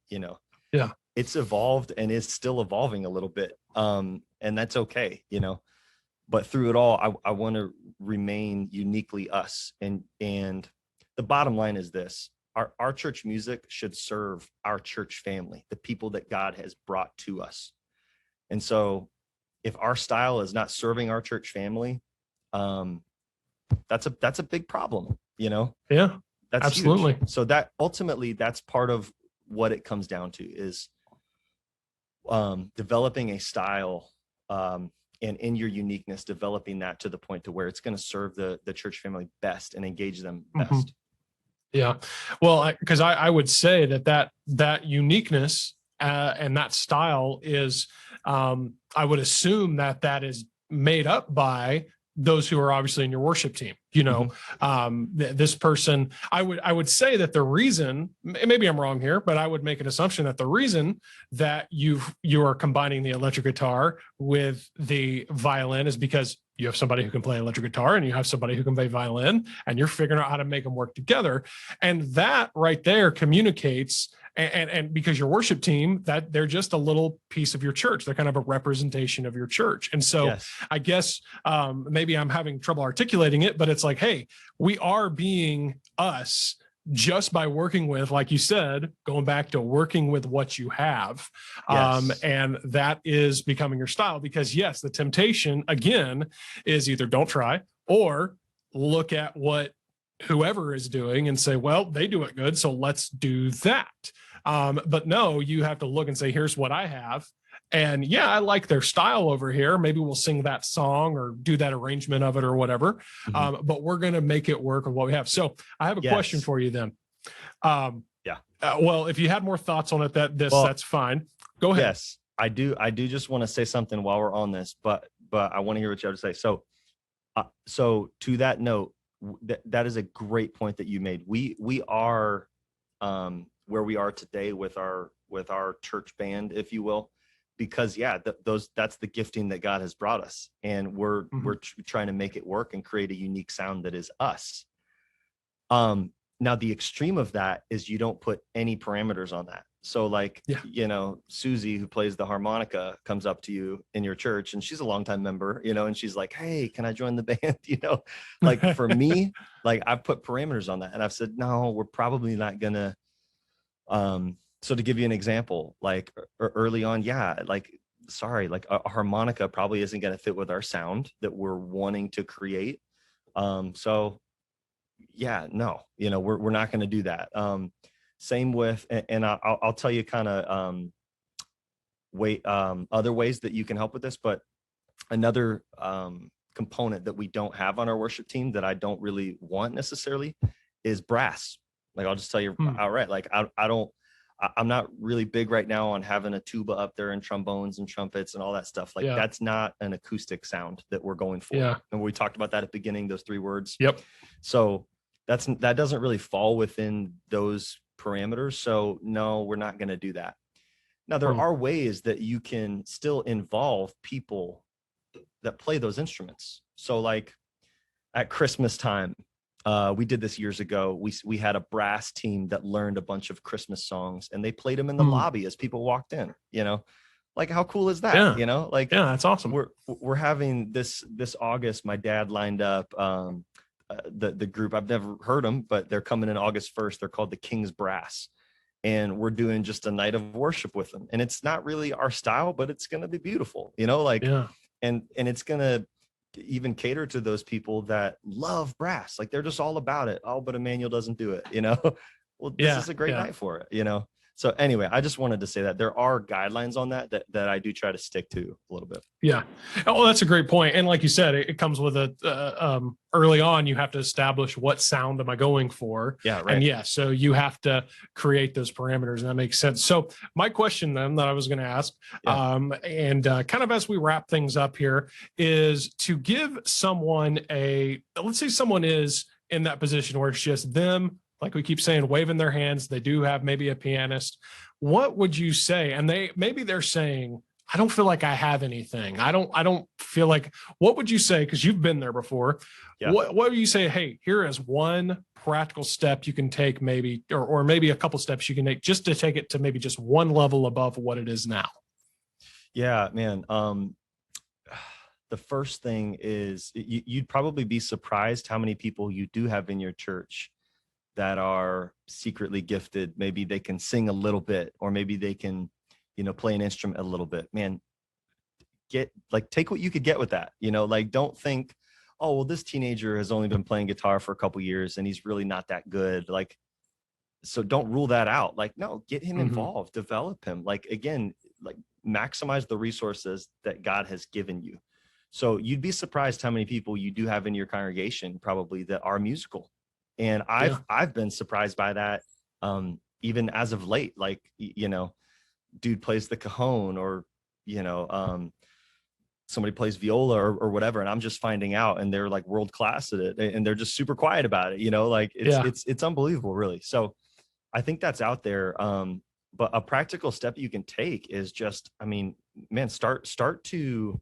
Yeah. it's evolved and is still evolving a little bit. And that's okay, you know, but through it all, I want to remain uniquely us. And the bottom line is this: our church music should serve our church family, the people that God has brought to us. And so if our style is not serving our church family, that's a big problem, you know? Yeah, That's absolutely. huge. So that ultimately, that's part of what it comes down to, is developing a style, and in your uniqueness, developing that to the point to where it's going to serve the church family best and engage them best. Mhm. Yeah. Well, because I would say that uniqueness and that style is, I would assume that is made up by those who are obviously in your worship team. You know, this person, I would say that the reason, maybe I'm wrong here, but I would make an assumption that the reason that you are combining the electric guitar with the violin is because you have somebody who can play electric guitar and you have somebody who can play violin, and you're figuring out how to make them work together. And that right there communicates. And because your worship team, that they're just a little piece of your church. They're kind of a representation of your church. And so Yes. I guess maybe I'm having trouble articulating it, but it's like, hey, we are being us just by working with, like you said, going back to working with what you have. Yes. And that is becoming your style, because yes, the temptation again is either don't try or look at what whoever is doing and say, well, they do it good, so let's do that. But no, you have to look and say, here's what I have. And yeah, I like their style over here. Maybe we'll sing that song or do that arrangement of it or whatever. But we're going to make it work with what we have. So I have a question for you then. Well, if you had more thoughts on it, that's fine. Go ahead. Yes, I do. I do just want to say something while we're on this, but I want to hear what you have to say. So to that note, that is a great point that you made. We are where we are today with our church band, if you will, because that's the gifting that God has brought us, and we're trying to make it work and create a unique sound that is us. Now the extreme of that is you don't put any parameters on that. So like, you know, Susie, who plays the harmonica, comes up to you in your church, and she's a longtime member, you know, and she's like, hey, can I join the band? You know, like for me, like I've put parameters on that, and I've said, no, we're probably not gonna. So to give you an example, like early on, like a harmonica probably isn't going to fit with our sound that we're wanting to create. So yeah, no, you know, we're not going to do that. Same with, and I'll tell you kind of other ways that you can help with this, but another component that we don't have on our worship team that I don't really want necessarily is brass. Like, I'll just tell you outright, like I'm not really big right now on having a tuba up there and trombones and trumpets and all that stuff. Like that's not an acoustic sound that we're going for. Yeah. And we talked about that at the beginning, those 3 words. Yep. So that doesn't really fall within those parameters. So no, we're not going to do that. Now there are ways that you can still involve people that play those instruments. So like at Christmas time, we did this years ago. We had a brass team that learned a bunch of Christmas songs, and they played them in the lobby as people walked in. You know, like how cool is that? Yeah. You know, like that's awesome. We're having this August. My dad lined up the group. I've never heard them, but they're coming in August 1st. They're called the King's Brass, and we're doing just a night of worship with them. And it's not really our style, but it's going to be beautiful. You know, like and it's going to even cater to those people that love brass. Like they're just all about it. Oh, but Emmanuel doesn't do it, you know? Well, this is a great night for it, you know? So anyway, I just wanted to say that there are guidelines on that I do try to stick to a little bit. Yeah. Oh, that's a great point. And like you said, it comes with early on, you have to establish what sound am I going for? Yeah. Right. And so you have to create those parameters, and that makes sense. So my question then that I was going to ask, and kind of as we wrap things up here, is to give someone let's say someone is in that position where it's just them, like we keep saying, waving their hands. They do have maybe a pianist. What would you say? And they're saying, I don't feel like I have anything. I don't feel like, what would you say? Because you've been there before. Yeah. What would you say? Hey, here is one practical step you can take, maybe, or maybe a couple steps you can take just to take it to maybe just one level above what it is now. Yeah, man. The first thing is you'd probably be surprised how many people you do have in your church that are secretly gifted. Maybe they can sing a little bit, or maybe they can, play an instrument a little bit. Man, take what you could get with that. Like, don't think, oh, well, this teenager has only been playing guitar for a couple years and he's really not that good. Like, so don't rule that out. Like, no, get him involved, develop him. Like, again, like, maximize the resources that God has given you. So you'd be surprised how many people you do have in your congregation probably that are musical. And I've been surprised by that, even as of late. Like, dude plays the cajon, or somebody plays viola or whatever, and I'm just finding out, and they're like world class at it, and they're just super quiet about it. Like, it's unbelievable, really. So I think that's out there. But a practical step you can take is just, man, start to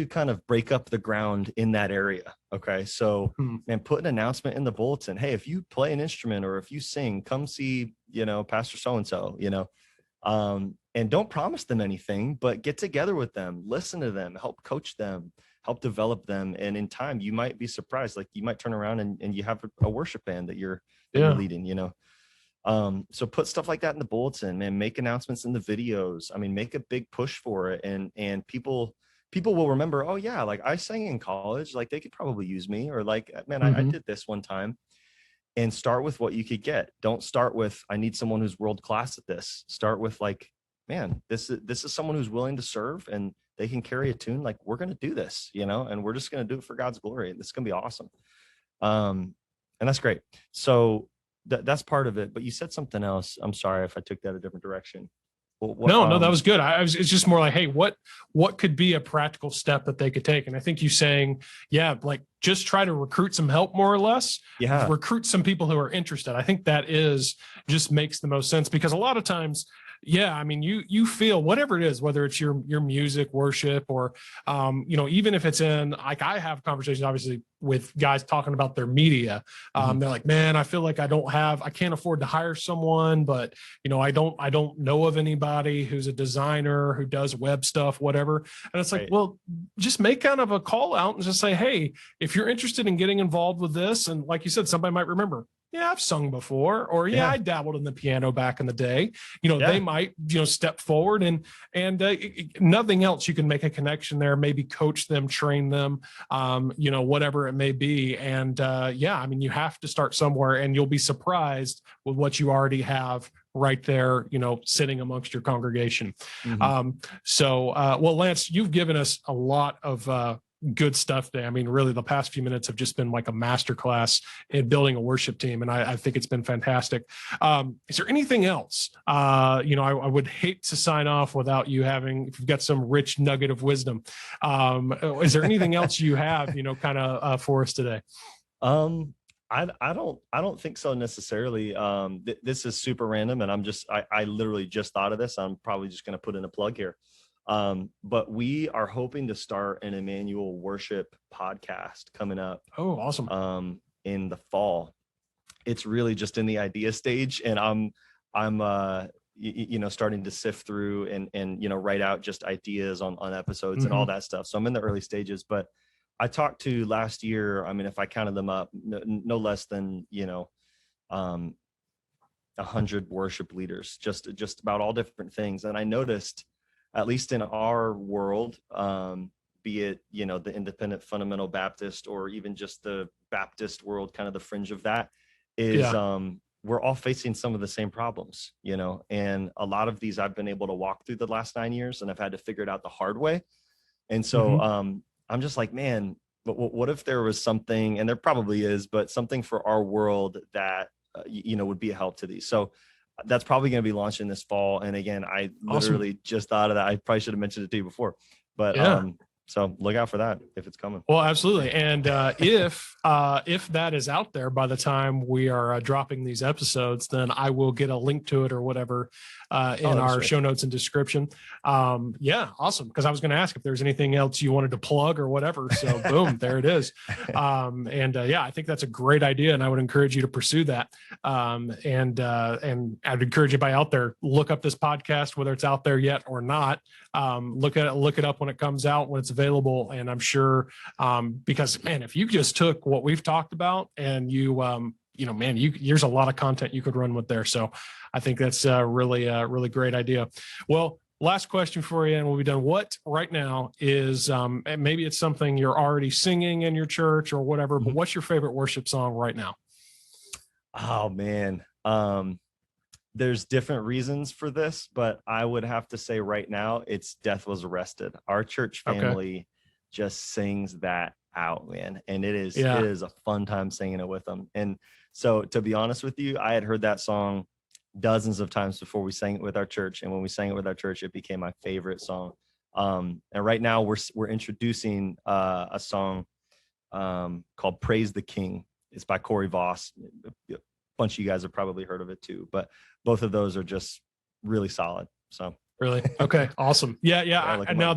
kind of break up the ground in that area. Okay. So, and put an announcement in the bulletin. Hey, if you play an instrument or if you sing, come see, Pastor so-and-so, and don't promise them anything, but get together with them, listen to them, help coach them, help develop them. And in time, you might be surprised. Like, you might turn around and you have a worship band that you're leading, so put stuff like that in the bulletin, man. Make announcements in the videos. Make a big push for it. And people will remember, oh yeah, like, I sang in college, like, they could probably use me, or like, man, I did this one time. And start with what you could get. Don't start with, I need someone who's world-class at this. Start with, like, man, this is someone who's willing to serve and they can carry a tune. Like, we're going to do this, and we're just going to do it for God's glory. This is going to be awesome. And that's great. So that's part of it. But you said something else. I'm sorry if I took that a different direction. No, that was good. It's just more like, hey, what could be a practical step that they could take? And I think you saying, like, just try to recruit some help, more or less. Yeah. Recruit some people who are interested. I think that just makes the most sense, because a lot of times, you feel whatever it is, whether it's your music, worship, or, even if it's in, like, I have conversations, obviously, with guys talking about their media. They're like, man, I feel like I can't afford to hire someone, but, I don't know of anybody who's a designer who does web stuff, whatever. And it's like, well, just make kind of a call out and just say, hey, if you're interested in getting involved with this, and like you said, somebody might remember, yeah, I've sung before, or I dabbled in the piano back in the day. They might, step forward and nothing else. You can make a connection there, maybe coach them, train them, whatever it may be. And you have to start somewhere, and you'll be surprised with what you already have right there, sitting amongst your congregation. Well, Lance, you've given us a lot of good stuff today. Really, the past few minutes have just been like a masterclass in building a worship team, and I think it's been fantastic. Is there anything else? I would hate to sign off without you if you've got some rich nugget of wisdom. Is there anything else you have, for us today? I don't think so necessarily. This is super random, and I literally just thought of this. I'm probably just going to put in a plug here. But we are hoping to start an Emmanuel Worship podcast coming up. Oh, awesome. In the fall. It's really just in the idea stage, and I'm starting to sift through and write out just ideas on episodes and all that stuff. So I'm in the early stages, but I talked to last year, if I counted them up, no less than 100 worship leaders, just about all different things. And I noticed, at least in our world, be it, the independent fundamental Baptist, or even just the Baptist world, kind of the fringe of that, is we're all facing some of the same problems, and a lot of these I've been able to walk through the last 9 years, and I've had to figure it out the hard way. And so I'm just like, man, but what if there was something, and there probably is, but something for our world that, would be a help to these. So that's probably going to be launching this fall. And again, I literally just thought of that. I probably should have mentioned it to you before, but So look out for that if it's coming. Well, absolutely. And if that is out there by the time we are dropping these episodes, then I will get a link to it or whatever in our show notes and description. Yeah, awesome. Because I was going to ask if there's anything else you wanted to plug or whatever. So boom, there it is. Yeah, I think that's a great idea, and I would encourage you to pursue that. And I'd encourage anybody out there, look up this podcast, whether it's out there yet or not. Look it up when it comes out, when it's available. And I'm sure, because man, if you just took what we've talked about and there's a lot of content you could run with there. So I think that's a really great idea. Well, last question for you, and we'll be done. What right now is, maybe it's something you're already singing in your church or whatever, but what's your favorite worship song right now? Oh man. There's different reasons for this, but I would have to say right now it's Death Was Arrested. Our church family just sings that out, man. And it is a fun time singing it with them. And so to be honest with you, I had heard that song dozens of times before we sang it with our church. And when we sang it with our church, it became my favorite song. And right now we're introducing a song called Praise the King. It's by Corey Voss. A bunch of you guys have probably heard of it too, but both of those are just really solid. So really? Okay. Awesome. Yeah. And now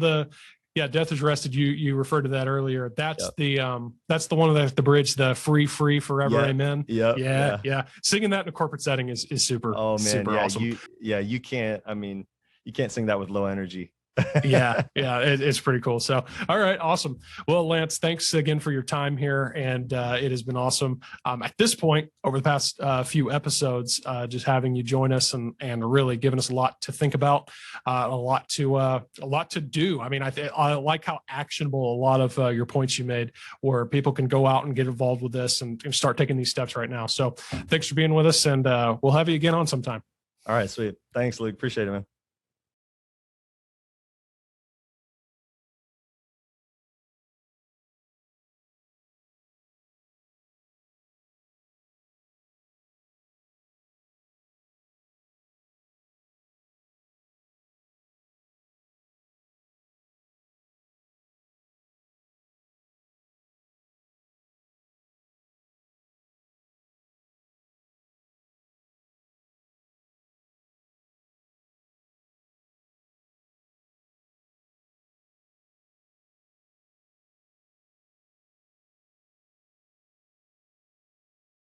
Death Is Rested. You referred to that earlier. That's the one that's the bridge, the free forever. Amen. Yeah. Singing that in a corporate setting is super. Oh man. Super awesome. You can't sing that with low energy. It's pretty cool. So, all right, awesome. Well, Lance, thanks again for your time here, and it has been awesome. At this point, over the past few episodes, just having you join us and really giving us a lot to think about, a lot to do. I mean, I like how actionable a lot of your points you made, where people can go out and get involved with this and start taking these steps right now. So, thanks for being with us, and we'll have you again on sometime. All right, sweet. Thanks, Luke. Appreciate it, man.